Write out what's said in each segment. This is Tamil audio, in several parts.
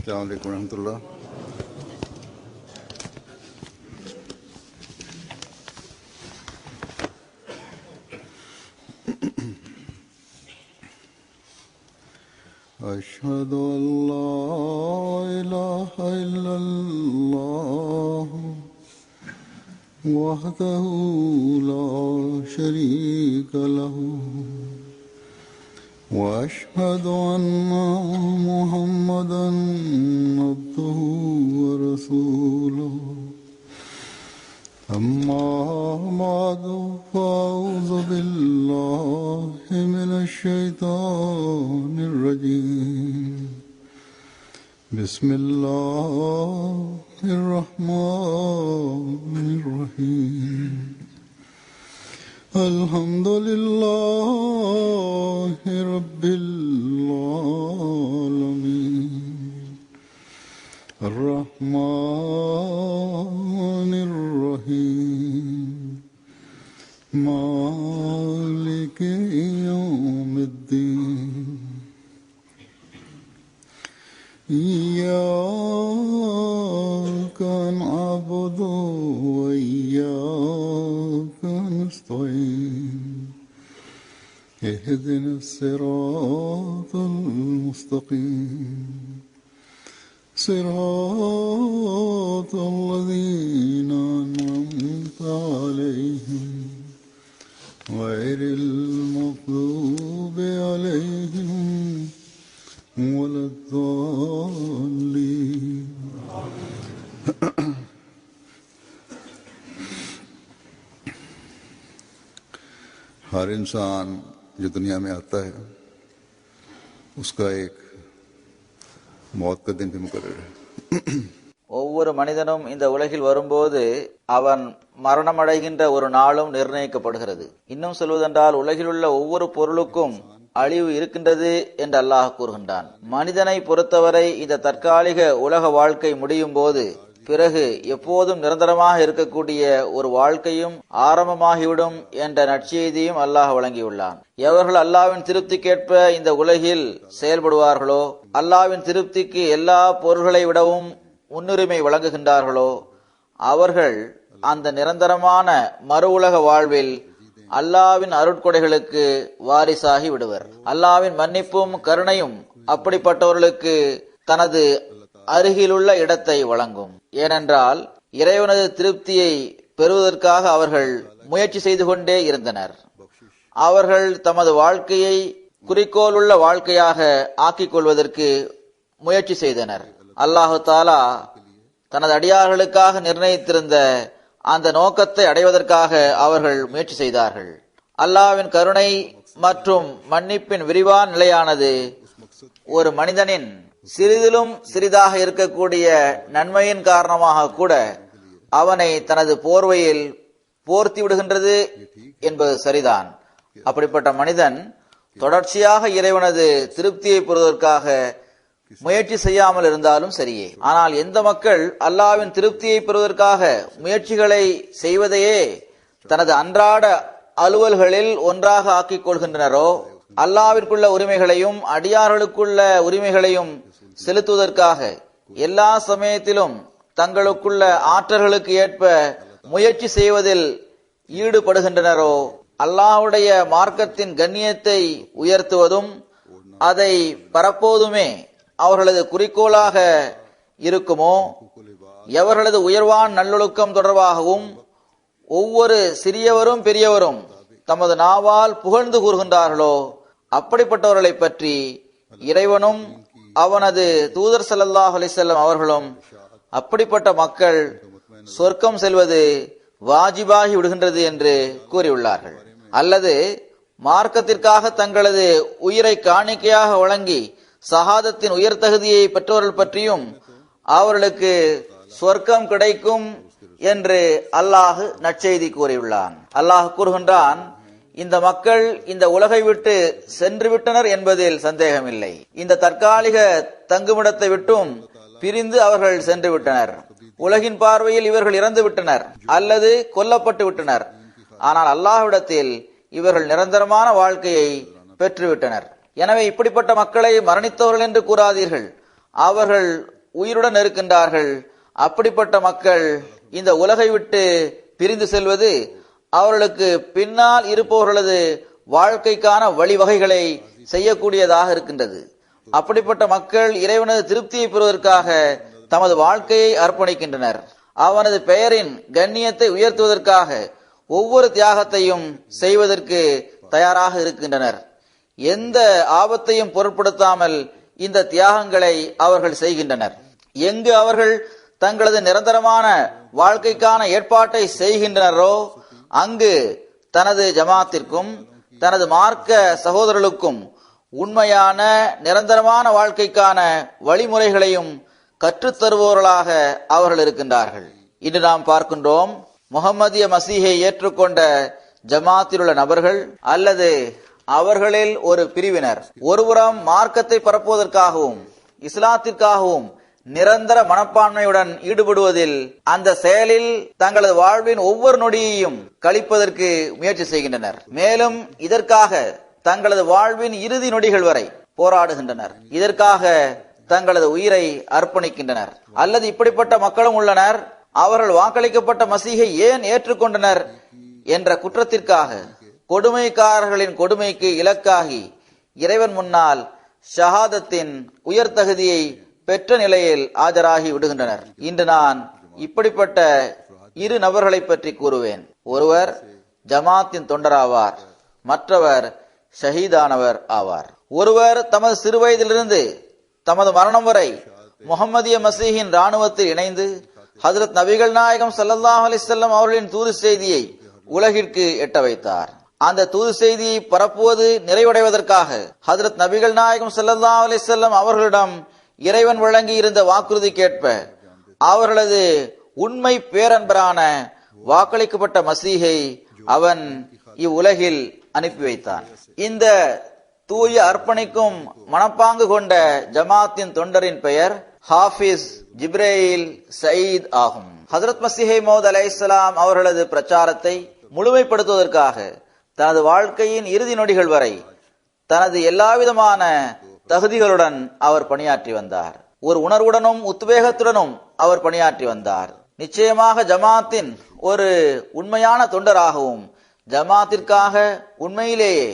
अस्सलाम वालेकुम रहमतुल्लाह। أشهد أن لا إله إلا الله وحده لا شريك له وأشهد أن محمدًا عبده ورسوله أما بعد فأعوذ بالله من الشيطان الرجيم بسم الله الرحمن الرحيم الحمد لله رب العالمين الرحمن الرحيم مالك يوم الدين إياك نعبد وإياك نستعين اهدنا الصراط المستقيم صراط الذين أنعمت عليهم غير المغضوب عليهم ولا الضالين हर इंसान जो दुनिया में आता है उसका एक मौत का दिन भी मुकर्रर है। ஒவ்வொரு மனிதனும் இந்த உலகில் வரும்போது அவன் மரணமடைகின்ற ஒரு நாளும் நிர்ணயிக்கப்படுகிறது. இன்னும் சொல்வதென்றால் உலகில் உள்ள ஒவ்வொரு பொருளுக்கும் அழிவு இருக்கின்றது என்று அல்லாஹ் கூறுகின்றான். மனிதனை பொறுத்தவரை இந்த தற்காலிக உலக வாழ்க்கை முடியும் போது பிறகு எப்போதும் நிரந்தரமாக இருக்கக்கூடிய ஒரு வாழ்க்கையும் ஆரம்பமாகிவிடும் என்ற நற்செய்தியும் அல்லாஹ் வழங்கியுள்ளான். எவர்கள் அல்லாஹ்வின் திருப்திக்கேற்ப இந்த உலகில் செயல்படுவார்களோ, அல்லாஹ்வின் திருப்திக்கு எல்லா பொருள்களை விடவும் முன்னுரிமை வழங்குகின்றார்களோ, அவர்கள் அந்த நிரந்தரமான மறு உலக வாழ்வில் அல்லாஹ்வின் அருட்கொடைகளுக்கு வாரிசாகி விடுவர். அல்லாஹ்வின் மன்னிப்பும் கருணையும் அப்படிப்பட்டவர்களுக்கு தனது அருகிலுள்ள இடத்தை வழங்கும். ஏனென்றால் இறைவனது திருப்தியை பெறுவதற்காக அவர்கள் முயற்சி செய்து கொண்டே இருந்தனர். அவர்கள் தமது வாழ்க்கையை குறிக்கோளுள்ள வாழ்க்கையாக ஆக்கிக் கொள்வதற்கு முயற்சி செய்தனர். அல்லாஹு தாலா தனது அடியார்களுக்காக நிர்ணயித்திருந்த அந்த நோக்கத்தை அடைவதற்காக அவர்கள் முயற்சி செய்தார்கள். அல்லாஹ்வின் கருணை மற்றும் மன்னிப்பின் விரிவான நிலையானது ஒரு மனிதனின் சிறிதிலும் சிறிதாக இருக்கக்கூடிய நன்மையின் காரணமாக கூட அவனை தனது போர்வையில் போர்த்தி விடுகின்றது என்பது சரிதான். அப்படிப்பட்ட மனிதன் தொடர்ச்சியாக இறைவனது திருப்தியை பெறுவதற்காக முயற்சி செய்யாமல் இருந்தாலும் சரியே. ஆனால் எந்த மக்கள் அல்லாஹ்வின் திருப்தியை பெறுவதற்காக முயற்சிகளை செய்வதையே தனது அன்றாட அலுவல்களில் ஒன்றாக ஆக்கிக் கொள்கின்றனரோ, அல்லாஹ்விற்குள்ள உரிமைகளையும் அடியார்களுக்குள்ள உரிமைகளையும் செலுத்துவதற்காக எல்லா சமயத்திலும் தங்களுக்குள்ள ஆற்றல்களுக்கு ஏற்ப முயற்சி செய்வதில் ஈடுபடுகின்றனரோ, அல்லாஹ்வுடைய மார்க்கத்தின் கண்ணியத்தை உயர்த்துவதும் அதை பரப்போதுமே அவர்களது குறிக்கோளாக இருக்குமோ, எவர்களது உயர்வான நல்லொழுக்கம் தொடர்பாகவும் ஒவ்வொரு சிறியவரும் பெரியவரும் தமது நாவால் புகழ்ந்து கூறுகின்றார்களோ, அப்படிப்பட்டவர்களை பற்றி இறைவனும் அவனது தூதர் ஸல்லல்லாஹு அலைஹி வஸல்லம் அவர்களும் அப்படிப்பட்ட மக்கள் சொர்க்கம் செல்வது வாஜிபாகி விடுகின்றது என்று கூறியுள்ளார்கள். அல்லது மார்க்கத்திற்காக தங்களது உயிரை காணிக்கையாக வழங்கி ஷஹாதத்தின் உயர் தகுதியை பெற்றவர்கள் பற்றியும் அவர்களுக்கு சொர்க்கம் கிடைக்கும் என்று அல்லாஹ் நற்செய்தி கூறியுள்ளான். அல்லாஹ் கூறுகின்றான், இந்த மக்கள் இந்த உலகை விட்டு சென்று விட்டனர் என்பதில் சந்தேகமில்லை. இந்த தற்காலிக தங்குமிடத்தை விட்டும் பிரிந்து அவர்கள் சென்று விட்டனர். உலகின் பார்வையில் இவர்கள் இறந்து விட்டனர் அல்லது கொல்லப்பட்டு விட்டனர். ஆனால் அல்லாஹ்விடத்தில் இவர்கள் நிரந்தரமான வாழ்க்கையை பெற்றுவிட்டனர். எனவே இப்படிப்பட்ட மக்களை மரணித்தவர்கள் என்று கூறாதீர்கள். அவர்கள் உயிருடன் இருக்கின்றார்கள். அப்படிப்பட்ட மக்கள் இந்த உலகை விட்டு பிரிந்து செல்வது அவர்களுக்கு பின்னால் இருப்பவர்களது வாழ்க்கைக்கான வழிவகைகளை செய்யக்கூடியதாக இருக்கின்றது. அப்படிப்பட்ட மக்கள் இறைவனது திருப்தியை பெறுவதற்காக தமது வாழ்க்கையை அர்ப்பணிக்கின்றனர். அவனது பெயரின் கண்ணியத்தை உயர்த்துவதற்காக ஒவ்வொரு தியாகத்தையும் செய்வதற்கு தயாராக இருக்கின்றனர். எந்த ஆபத்தையும் பொருட்படுத்தாமல் இந்த தியாகங்களை அவர்கள் செய்கின்றனர். எங்கு அவர்கள் தங்களது நிரந்தரமான வாழ்க்கைக்கான ஏற்பாட்டை செய்கின்றனரோ அங்கு தனது ஜமாத்திற்கும் தனது மார்க்க சகோதரர்களுக்கும் உண்மையான நிரந்தரமான வாழ்க்கைக்கான வழிமுறைகளையும் கற்றுத்தருபவர்களாக அவர்கள் இருக்கின்றார்கள். இன்று நாம் பார்க்கின்றோம், முஹம்மதிய மசீஹை ஏற்றுக்கொண்ட ஜமாத்தில் உள்ள நபர்கள் அல்லது அவர்களில் ஒரு பிரிவினர் ஒருபுறம் மார்க்கத்தை பரப்புவதற்காகவும் இஸ்லாத்திற்காகவும் நிரந்தர மனப்பான்மையுடன் ஈடுபடுவதில் அந்த செயலில் தங்களது வாழ்வின் ஒவ்வொரு நொடியையும் கழிப்பதற்கு முயற்சி செய்கின்றனர். மேலும் இதற்காக தங்களது வாழ்வின் இறுதி நொடிகள் வரை போராடுகின்றனர். இதற்காக தங்களது உயிரை அர்ப்பணிக்கின்றனர். அல்லது இப்படிப்பட்ட மக்களும் உள்ளனர், அவர்கள் வாக்களிக்கப்பட்ட மசீஹை ஏன் ஏற்றுக்கொண்டனர் என்ற குற்றத்திற்காக கொடுமைக்காரர்களின் கொடுமைக்கு இலக்காகி இறைவன் முன்னால் ஷஹாதத்தின் உயர் தகுதியை பெற்ற நிலையில் ஆஜராகி விடுகின்றனர். இன்று நான் இப்படிப்பட்ட இரு நபர்களை பற்றி கூறுவேன். ஒருவர் ஜமாத்தின் தொண்டராவார், மற்றவர் ஷஹீதானவர் ஆவார். ஒருவர் தமது சிறுவயதிலிருந்து தமது மரணம் வரை முஹம்மதிய மசீஹின் ராணுவத்தில் இணைந்து ஹஜ்ரத் நபிகள் நாயகம் ஸல்லல்லாஹு அலைஹி வஸல்லம் அவர்களின் தூது செய்தியை உலகிற்கு எட்ட வைத்தார். அந்த தூது செய்தியை பரப்புவது நிறைவடைவதற்காக ஹஜ்ரத் நபிகள் நாயகம் ஸல்லல்லாஹு அலைஹி வஸல்லம் அவர்களிடம் இறைவன் வழங்கி இருந்த வாக்குறுதிக்கேற்ப அவர்களது உண்மை பேரன்பரான வாக்களிக்கப்பட்ட மசீஹை அவன் இவ்வுலகில் அனுப்பி வைத்தான். இந்த தூய அர்ப்பணிக்கும் மனப்பாங்கு கொண்ட ஜமாத்தின் தொண்டரின் பெயர் ஹாஃபிஸ் ஜிப்ரீல் சயீத் ஆகும். ஹஜ்ரத் மசீஹ் மவ்ஊத் அலைஹிஸ்ஸலாம் அவர்களது பிரச்சாரத்தை முழுமைப்படுத்துவதற்காக தனது வாழ்க்கையின் இறுதி நொடிகள் வரை தனது எல்லாவிதமான தகுதிகளுடன் அவர் பணியாற்றி வந்தார். ஒரு உணர்வுடனும் உத்வேகத்துடனும் அவர் பணியாற்றி வந்தார். நிச்சயமாக ஜமாத்தின் ஒரு உண்மையான தொண்டராகவும் ஜமாத்திற்காக உண்மையிலேயே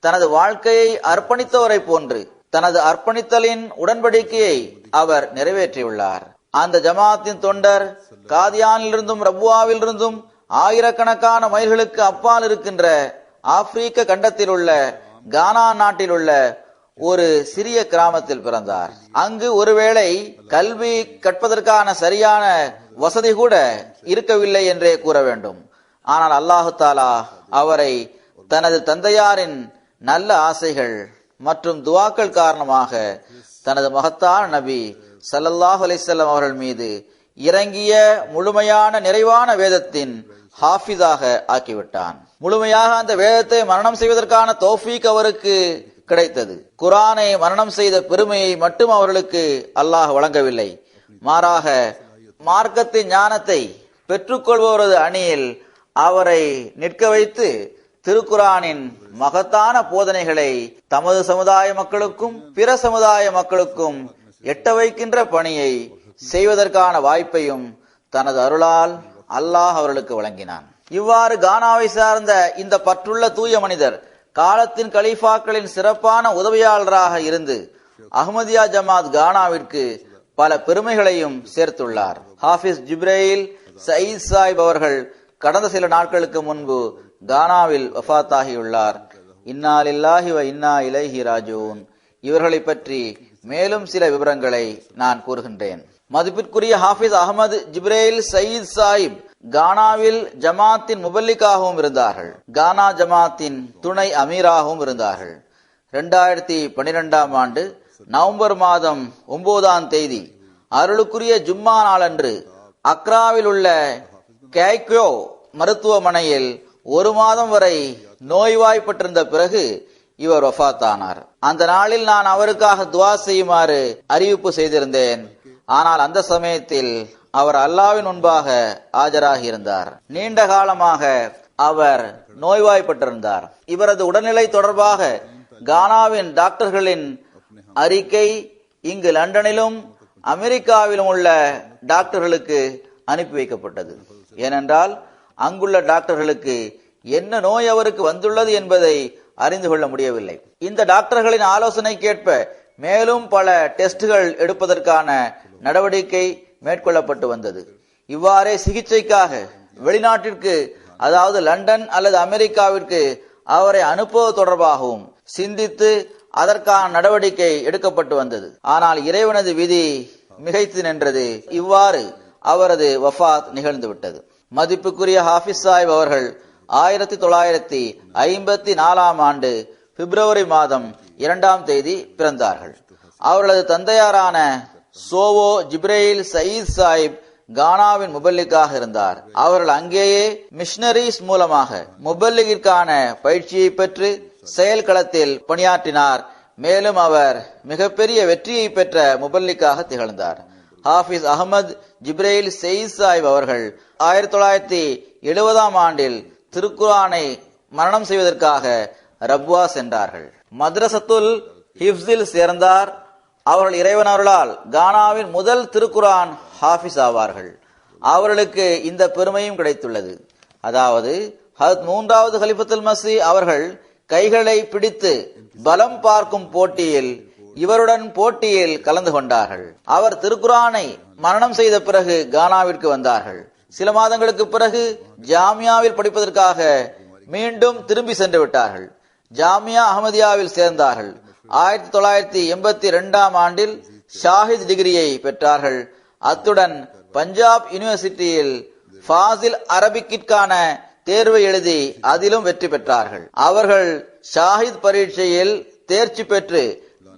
தனது வாழ்க்கையை அர்ப்பணித்தவரை போன்று தனது அர்ப்பணித்தலின் உடன்படிக்கையை அவர் நிறைவேற்றியுள்ளார். அந்த ஜமாத்தின் தொண்டர் காதியானிலிருந்தும் ரபுவாவிலிருந்தும் ஆயிரக்கணக்கான மைல்களுக்கு அப்பால் இருக்கின்ற ஆப்பிரிக்க கண்டத்தில் உள்ள கானா நாட்டில் உள்ள ஒரு சிறிய கிராமத்தில் பிறந்தார். அங்கு ஒருவேளை கல்வி கற்பதற்கான சரியான வசதி கூட இருக்கவில்லை என்றே கூற வேண்டும். ஆனால் அல்லாஹு தாலா அவரை தனது தந்தையாரின் நல்ல ஆசைகள் மற்றும் துவாக்கள் காரணமாக தனது மகத்தான நபி ஸல்லல்லாஹு அலைஹி வஸல்லம் அவர்கள் மீது இறங்கிய முழுமையான நிறைவான வேதத்தின் ஹாஃபிஸாக ஆக்கிவிட்டான். முழுமையாக அந்த வேதத்தை மரணம் செய்வதற்கான தௌஃபீக் அவருக்கு கிடைத்தது. குர்ஆனை மரணம் செய்த பெருமையை மட்டும் அவர்களுக்கு அல்லாஹ் வழங்கவில்லை, மாறாக மார்க்கத்தின் ஞானத்தை பெற்றுக்கொள்பவரது அணியில் அவரை நிற்க வைத்து திருக்குர்ஆனின் மகத்தான போதனைகளை தமது சமுதாய மக்களுக்கும் பிற சமுதாய மக்களுக்கும் எட்ட வைக்கின்ற பணியை செய்வதற்கான வாய்ப்பையும் தனது அருளால் அல்லாஹ் அவர்களுக்கு வழங்கினான். இவ்வாறு கானாவை சார்ந்த இந்த பற்றுள்ள தூய மனிதர் காலத்தின் கலீஃபாக்களின் சிறப்பான உதவியாளராக இருந்து அஹ்மதியா ஜமாத் கானாவிற்கு பல பெருமைகளையும் சேர்த்துள்ளார். ஹாஃபிஸ் ஜிப்ரீல் சயீத் சாஹிப் அவர்கள் கடந்த சில நாட்களுக்கு முன்பு கானாவில் வஃபாத்தாகியுள்ளார். இன்னா லில்லாஹி வ இன்னா இலைஹி ராஜிஊன். இவர்களை பற்றி மேலும் சில விவரங்களை நான் கூறுகின்றேன். மதிப்பிற்குரிய ஹாஃபிஸ் அஹமது ஜிப்ரீல் சயீத் சாஹிப் கானாவில் ஜமாத்தின் முபல்லிகாகவும் இருந்தார்கள். கானா ஜமாத்தின் துணை அமீராகவும் இருந்தார்கள். 2012ஆம் ஆண்டு நவம்பர் மாதம் 9ஆம் தேதி அருளுக்குரிய ஜும்மா நாளன்று அக்ராவில் உள்ள கேக்யோ மருத்துவமனையில் 1 மாதம் வரை நோய்வாய்ப்பட்டிருந்த பிறகு இவர் வஃபாத்தானார். அந்த நாளில் நான் அவருக்காக துவா செய்யுமாறு அறிவிப்பு செய்திருந்தேன். ஆனால் அந்த சமயத்தில் அவர் அல்லாஹ்வின் முன்பாக ஆஜராகி இருந்தார். நீண்ட காலமாக அவர் நோய்வாய்ப்பட்டிருந்தார். இவரது உடல்நிலை தொடர்பாக கானாவின் டாக்டர்களின் அறிக்கை இங்கு லண்டனிலும் அமெரிக்காவிலும் உள்ள டாக்டர்களுக்கு அனுப்பி வைக்கப்பட்டது. ஏனென்றால் அங்குள்ள டாக்டர்களுக்கு என்ன நோய் அவருக்கு வந்துள்ளது என்பதை அறிந்து கொள்ள முடியவில்லை. இந்த டாக்டர்களின் ஆலோசனைக்கேற்ப மேலும் பல டெஸ்டுகள் எடுப்பதற்கான நடவடிக்கை மேற்கொள்ளப்பட்டு வந்தது. இவ்வாறே சிகிச்சைக்காக வெளிநாட்டிற்கு, அதாவது லண்டன் அல்லது அமெரிக்காவிற்கு அவரை அனுப்புவது தொடர்பாகவும் சிந்தித்து அதற்கான நடவடிக்கை எடுக்கப்பட்டு வந்தது. ஆனால் இறைவனது விதி மிகைத்து நின்றது. இவ்வாறு அவரது வஃபாத் நிகழ்ந்துவிட்டது. மதிப்புக்குரிய ஹாஃபிஸ் சாஹிப் அவர்கள் 1954 ஆண்டு பிப்ரவரி மாதம் 2ஆம் தேதி பிறந்தார்கள். அவர்களது தந்தையாரான சோவோ ஜிப்ரேயில் சயீத் சாஹிப் கானாவின் முபல்லிக்காக இருந்தார். அவர்கள் அங்கேயே மிஷனரிஸ் மூலமாக முபல்லிகிற்கான பயிற்சியை பெற்று செயல்களத்தில் பணியாற்றினார். மேலும் அவர் மிகப்பெரிய வெற்றியை பெற்ற முபல்லிக்காக திகழ்ந்தார். ஹாஃபிஸ் அகமது ஜிப்ரேயில் சயீத் சாஹிப் அவர்கள் 1970 ஆண்டில் திருக்குரானை மரணம் செய்வதற்காக ரப்வா சென்றார்கள். மദ്രസத்துல் ஹிஃப்ஸில் சேர்ந்தார். அவர்கள் இறைவனர்களால் கானாவின் முதல் திருக்குரான் ஹாஃபிஸ் ஆவார்கள். அவர்களுக்கு இந்த பெருமையும் கிடைத்துள்ளது. அதாவது ஹஜ்ரத் 3வது கலிஃபத்துல் மஸீஹ் அவர்கள் கைகளை பிடித்து பலம் பார்க்கும் போட்டியில் இவருடன் போட்டியில் கலந்து கொண்டார்கள். அவர் திருக்குரானை மரணம் செய்த பிறகு கானாவிற்கு வந்தார்கள். சில மாதங்களுக்கு பிறகு ஜாமியாவில் படிப்பதற்காக மீண்டும் திரும்பி சென்று விட்டார்கள். ஜாமியா அஹமதியாவில் சேர்ந்தார்கள். 1982 ஆண்டில் ஷாஹித் டிகிரியை பெற்றார்கள். அத்துடன் பஞ்சாப் யூனிவர்சிட்டியில் ஃபாசில் அரபிக்கிற்கான தேர்வை எழுதி அதிலும் வெற்றி பெற்றார்கள். அவர்கள் ஷாஹித் பரீட்சையில் தேர்ச்சி பெற்று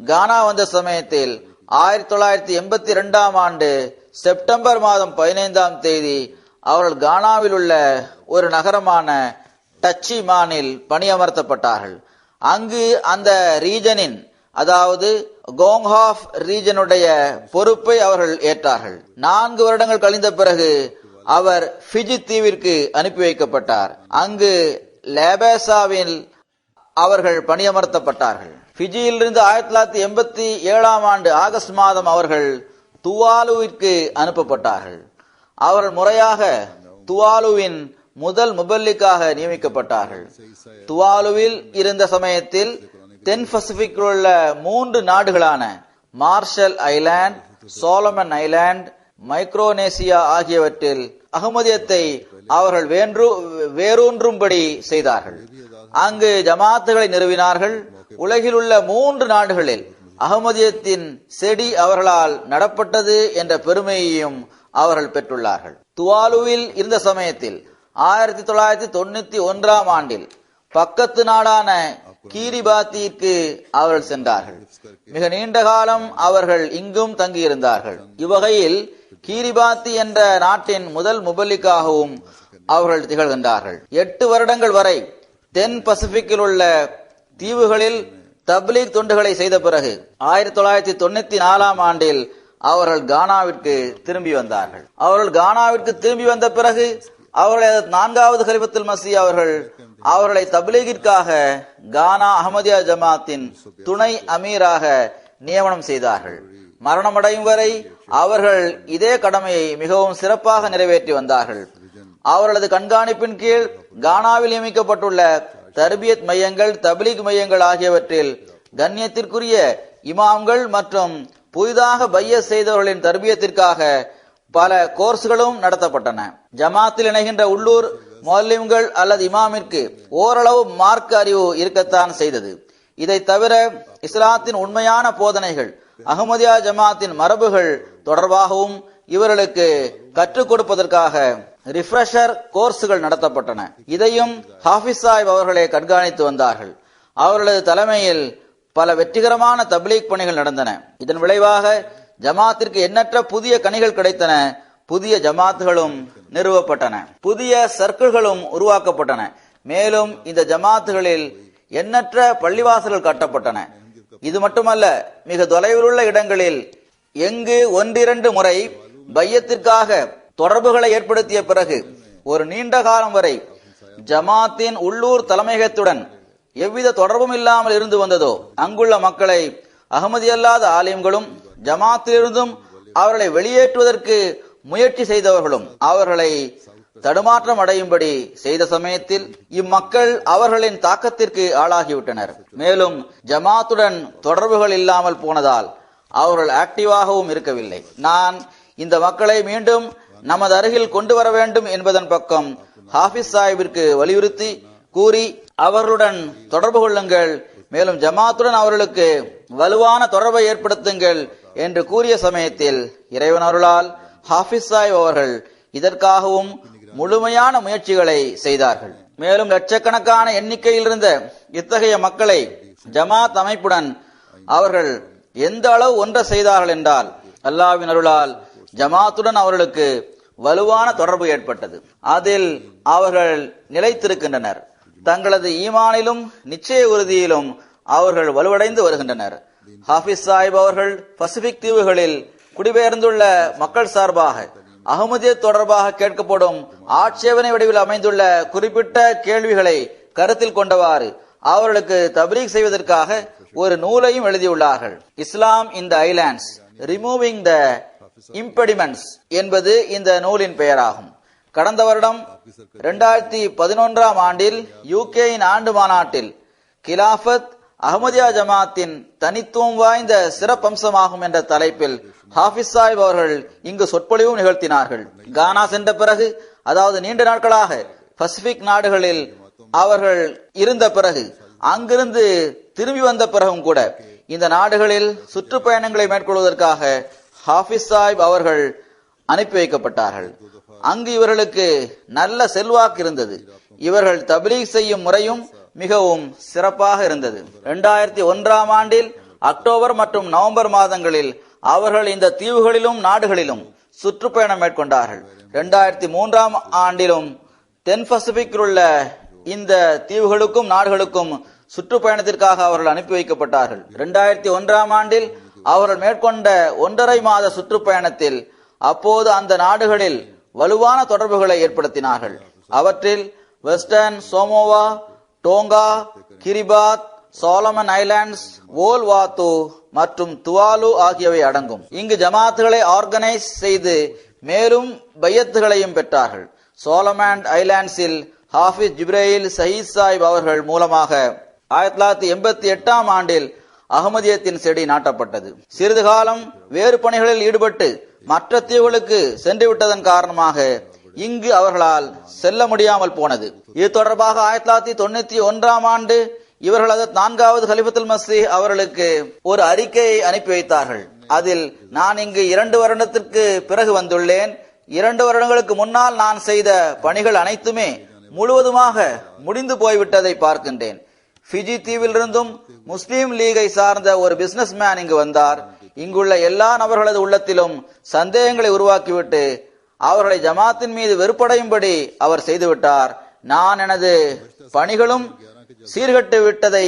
கானா வந்த சமயத்தில் 1982 ஆண்டு செப்டம்பர் மாதம் 15ஆம் தேதி அவர்கள் கானாவில் உள்ள ஒரு நகரமான டச்சிமானில் பணியமர்த்தப்பட்டார்கள். அங்கு அந்த ரீஜனின், அதாவது கோங்ஹாஃப் ரீஜனுடைய பொறுப்பை அவர்கள் ஏற்றார்கள். 4 வருடங்கள் கழிந்த பிறகு அவர் ஃபிஜி தீவிற்கு அனுப்பி வைக்கப்பட்டார். அங்கு லேபேசாவில் அவர்கள் பணியமர்த்தப்பட்டார்கள். ஃபிஜியிலிருந்து 1987 ஆண்டு ஆகஸ்ட் மாதம் அவர்கள் துவாலுவிற்கு அனுப்பப்பட்டார்கள். அவர்கள் முறையாக துவாலுவின் முதல் முபல்லிக்காக நியமிக்கப்பட்டார்கள். துவாலுவில் இருந்த சமயத்தில் தென் பசிபிக்கில் உள்ள 3 நாடுகளான Marshall island, Solomon island, Micronesia ஆகியவற்றில் அகமதியத்தை அவர்கள் வேரூன்றும்படி செய்தார்கள். அங்கு ஜமாத்துகளை நிறுவினார்கள். உலகில் உள்ள 3 நாடுகளில் அகமதியத்தின் செடி அவர்களால் நடப்பட்டது என்ற பெருமையையும் அவர்கள் பெற்றுள்ளார்கள். துவாலுவில் இருந்த சமயத்தில் 1991 ஆண்டில் பக்கத்து நாடான கீரிபாத்திற்கு அவர்கள் சென்றார்கள். மிக நீண்ட காலம் அவர்கள் இங்கும் தங்கியிருந்தார்கள். இவ்வகையில் கீரிபாத்தி என்ற நாட்டின் முதல் முபல்லிக்காகவும் அவர்கள் திகழ்கின்றார்கள். 8 வருடங்கள் வரை தென் பசிபிக்கில் உள்ள தீவுகளில் தப்லீக் தொண்டுகளை செய்த பிறகு 1994 ஆண்டில் அவர்கள் கானாவிற்கு திரும்பி வந்தார்கள். அவர்கள் கானாவிற்கு திரும்பி வந்த பிறகு அவர்கள் 4வது கலிஃபத்துல் மஸீஹ் அவர்களை தப்லீகிற்காக கானா அஹமதியா ஜமாத்தின் துணை அமீராக நியமனம் செய்தார்கள். மரணமடையும் வரை அவர்கள் இதே கடமையை மிகவும் சிறப்பாக நிறைவேற்றி வந்தார்கள். அவர்களது கண்காணிப்பின் கீழ் கானாவில் நியமிக்கப்பட்டுள்ள தர்பியத் மையங்கள், தப்லீக் மையங்கள் ஆகியவற்றில் கண்ணியத்திற்குரிய இமாம்கள் மற்றும் புதிதாக பையத் செய்தவர்களின் தர்பியத்திற்காக பல கோர்ஸ்களும் நடத்தப்பட்டன. ஜமாத்தில் இணைகின்ற உள்ளூர் முஅல்லிம்கள் அல்லது இமாமிற்கு ஓரளவு மார்க்க அறிவு இருக்கத்தான் செய்தது. இதை தவிர இஸ்லாத்தின் உண்மையான போதனைகள், அஹமதியா ஜமாத்தின் மரபுகள் தொடர்பாகவும் இவர்களுக்கு கற்றுக் கொடுப்பதற்காக ரிஃப்ரெஷர் கோர்ஸ்கள் நடத்தப்பட்டன. இதையும் ஹாஃபிஸ் சாஹிப் அவர்களே கண்காணித்து வந்தார்கள். அவர்களது தலைமையில் பல வெற்றிகரமான தப்லீக் பணிகள் நடந்தன. இதன் விளைவாக ஜமாத்திற்கு எண்ணற்ற புதிய கனிகள் கிடைத்தன. புதிய ஜமாத்துகளும் நிறுவப்பட்டன. புதிய சர்க்கிள்களும் உருவாக்கப்பட்டன. மேலும் இந்த ஜமாத்துகளில் எண்ணற்ற பள்ளிவாசல்கள் கட்டப்பட்டன. இது மட்டுமல்ல, மிக தொலைவில் உள்ள இடங்களில் எங்கு 1-2 முறை பையத்திற்காக தொடர்புகளை ஏற்படுத்திய பிறகு ஒரு நீண்ட காலம் வரை ஜமாத்தின் உள்ளூர் தலைமையகத்துடன் எவ்வித தொடர்பும் இல்லாமல் இருந்து வந்ததோ அங்குள்ள மக்களை அகமதி அல்லாத ஆலிம்களும் ஜமாத்திலிருந்தும் அவர்களை வெளியேற்றுவதற்கு முயற்சி செய்தவர்களும் அவர்களை தடுமாற்றம் அடையும்படி செய்த சமயத்தில் இம்மக்கள் அவர்களின் தாக்கத்திற்கு ஆளாகிவிட்டனர். மேலும் ஜமாத்துடன் தொடர்புகள் இல்லாமல் போனதால் அவர்கள் ஆக்டிவாகவும் இருக்கவில்லை. நான் இந்த மக்களை மீண்டும் நமது அருகில் கொண்டு வர வேண்டும் என்பதன் பக்கம் ஹாஃபிஸ் சாஹிபிற்கு வலியுறுத்தி கூறி அவர்களுடன் தொடர்பு கொள்ளுங்கள், மேலும் ஜமாத்துடன் அவர்களுக்கு வலுவான தொடர்பை ஏற்படுத்துங்கள் என்று கூறிய சமயத்தில் இறைவன் அருளால் ஹாஃபிஸ் சாஹிப் அவர்கள் இதற்காகவும் முழுமையான முயற்சிகளை செய்தார்கள். மேலும் லட்சக்கணக்கான எண்ணிக்கையில் இருந்த இத்தகைய மக்களை ஜமாத் அமைப்புடன் அவர்கள் எந்த அளவு ஒன்ற செய்தார்கள் என்றால் அல்லாஹ்வின் அருளால் ஜமாத்துடன் அவர்களுக்கு வலுவான தொடர்பு ஏற்பட்டது. அதில் அவர்கள் நிலைத்திருக்கின்றனர். தங்களது ஈமானிலும் நிச்சய உறுதியிலும் அவர்கள் வலுவடைந்து வருகின்றனர். ஹாஃபிஸ் சாஹிப் அவர்கள் பசிபிக் தீவுகளில் குடிபெயர்ந்துள்ள மக்கள் சார்பாக அகமதியத் தொடர்பாக கேட்கப்படும் ஆட்சேபனை வடிவில் அமைந்துள்ள குறிப்பிட்ட கேள்விகளை கருத்தில் கொண்டவாறு அவர்களுக்கு தப்லீக் செய்வதற்காக ஒரு நூலையும் எழுதியுள்ளார்கள். இஸ்லாம் இன் த ஐலாண்ட்ஸ் ரிமூவிங் த இம்பெடிமெண்ட்ஸ் என்பது இந்த நூலின் பெயராகும். கடந்த வருடம் 2011ஆம் ஆண்டில் யூகேயின் ஆண்டு மாநாட்டில் கிலாஃபத் அஹ்மதியா ஜமாத்தின் தனித்துவம் வாய்ந்த சிறப்பம்சமாகும் என்ற தலைப்பில் ஹாஃபிஸ் சாஹிப் அவர்கள் இங்கு சொற்பொழிவும் நிகழ்த்தினார்கள். கானா சென்ற பிறகு, அதாவது நீண்ட நாட்களாக பசிபிக் நாடுகளில் அவர்கள் இருந்த பிறகு, அங்கிருந்து திரும்பி வந்த பிறகும் கூட இந்த நாடுகளில் சுற்றுப்பயணங்களை மேற்கொள்வதற்காக ஹாஃபிஸ் சாஹிப் அவர்கள் அனுப்பி வைக்கப்பட்டார்கள். அங்கு இவர்களுக்கு நல்ல செல்வாக்கு இருந்தது. இவர்கள் தப்லீக் செய்யும் முறையும் மிகவும் சிறப்பாக இருந்தது. 2001ஆம் ஆண்டில் அக்டோபர் மற்றும் நவம்பர் மாதங்களில் அவர்கள் இந்த தீவுகளிலும் நாடுகளிலும் சுற்றுப்பயணம் மேற்கொண்டார்கள். 2003ஆம் ஆண்டிலும் தென் பசிபிக்கில் உள்ள இந்த தீவுகளுக்கும் நாடுகளுக்கும் சுற்றுப்பயணத்திற்காக அவர்கள் அனுப்பி வைக்கப்பட்டார்கள். 2001ஆம் ஆண்டில் அவர்கள் மேற்கொண்ட 1.5 மாத சுற்றுப்பயணத்தில் அப்போது அந்த நாடுகளில் வலுவான தொடர்புகளை ஏற்படுத்தினார்கள். அவற்றில் வெஸ்டர்ன் சோமோவா, டோங்கா, கிரிபாத், சாலமன் ஐலாண்ட்ஸ், வோல்வாத்து மற்றும் துவாலு ஆகியவை அடங்கும். இங்கு ஜமாத்துகளை ஆர்கனைஸ் செய்து மேலும் பையத்துகளையும் பெற்றார்கள். சோலமன் ஐலாண்ட்ஸில் ஹாஃபிஸ் ஜிப்ரேயில் சயீத் சாஹிப் அவர்கள் மூலமாக 1988ஆம் ஆண்டில் அகமதியத்தின் செடி நாட்டப்பட்டது. சிறிது காலம் வேறு பணிகளில் ஈடுபட்டு மற்ற தீவுகளுக்கு சென்று விட்டதன் காரணமாக இங்கு அவர்களால் செல்ல முடியாமல் போனது. இது தொடர்பாக 1991ஆம் ஆண்டு இவர்களது 4வது கலிஃபத்துல் மஸீஹ் அவர்களுக்கு ஒரு அறிக்கையை அனுப்பி வைத்தார்கள். அதில் நான் இங்கு 2 வருடத்திற்கு பிறகு வந்துள்ளேன். 2 வருடங்களுக்கு முன்னால் நான் செய்த பணிகள் அனைத்துமே முழுவதுமாக முடிந்து போய்விட்டதை பார்க்கின்றேன். ஃபிஜி தீவிலிருந்தும் முஸ்லீம் லீகை சார்ந்த ஒரு பிசினஸ் மேன் இங்கு வந்தார். இங்குள்ள எல்லா நபர்களது உள்ளத்திலும் சந்தேகங்களை உருவாக்கிவிட்டு அவர்களை ஜமாத்தின் மீது வெறுப்படையும்படி அவர் செய்துவிட்டார். நான் எனது பணிகளும் சீர்கட்டு விட்டதை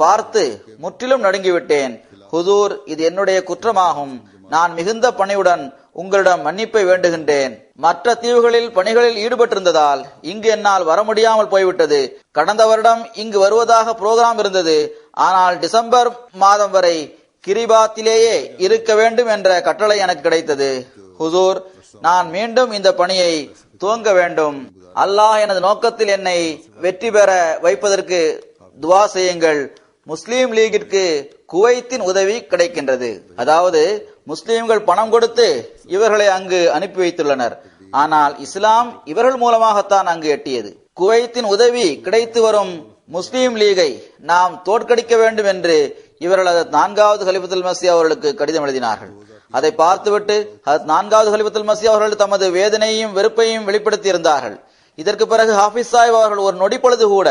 பார்த்து முற்றிலும் நடுங்கிவிட்டேன். ஹுதூர், இது என்னுடைய குற்றமாகும். நான் மிகுந்த பணியுடன் உங்களிடம் மன்னிப்பை வேண்டுகின்றேன். மற்ற தீவுகளில் பணிகளில் ஈடுபட்டிருந்ததால் இங்கு என்னால் வர முடியாமல் போய்விட்டது. கடந்த வருடம் இங்கு வருவதாக புரோகிராம் இருந்தது. ஆனால் டிசம்பர் மாதம் வரை கிரிபாத்திலேயே இருக்க வேண்டும் என்ற கட்டளை எனக்கு கிடைத்தது. ஹுசூர், நான் மீண்டும் இந்த பணியை துவங்க வேண்டும். அல்லாஹ் எனது நோக்கத்தில் என்னை வெற்றி பெற வைப்பதற்கு துவா செய்யுங்கள். முஸ்லீம் லீகிற்கு குவைத்தின் உதவி கிடைக்கின்றது. அதாவது முஸ்லீம்கள் பணம் கொடுத்து இவர்களை அங்கு அனுப்பி வைத்துள்ளனர். ஆனால் இஸ்லாம் இவர்கள் மூலமாகத்தான் அங்கு எட்டியது. குவைத்தின் உதவி கிடைத்து வரும் முஸ்லீம் லீகை நாம் தோற்கடிக்க வேண்டும் என்று இவர்களது 4வது கலிஃபத்துல் மஸீஹ் அவர்களுக்கு கடிதம் எழுதினார்கள். அதை பார்த்துவிட்டு 4வது கலிஃபத்துல் மஸீஹ் அவர்கள் தமது வேதனையையும் வெறுப்பையும் வெளிப்படுத்தி இருந்தார்கள். இதற்கு பிறகு ஹாஃபிஸ் சாஹிப் அவர்கள் ஒரு நொடி பொழுது கூட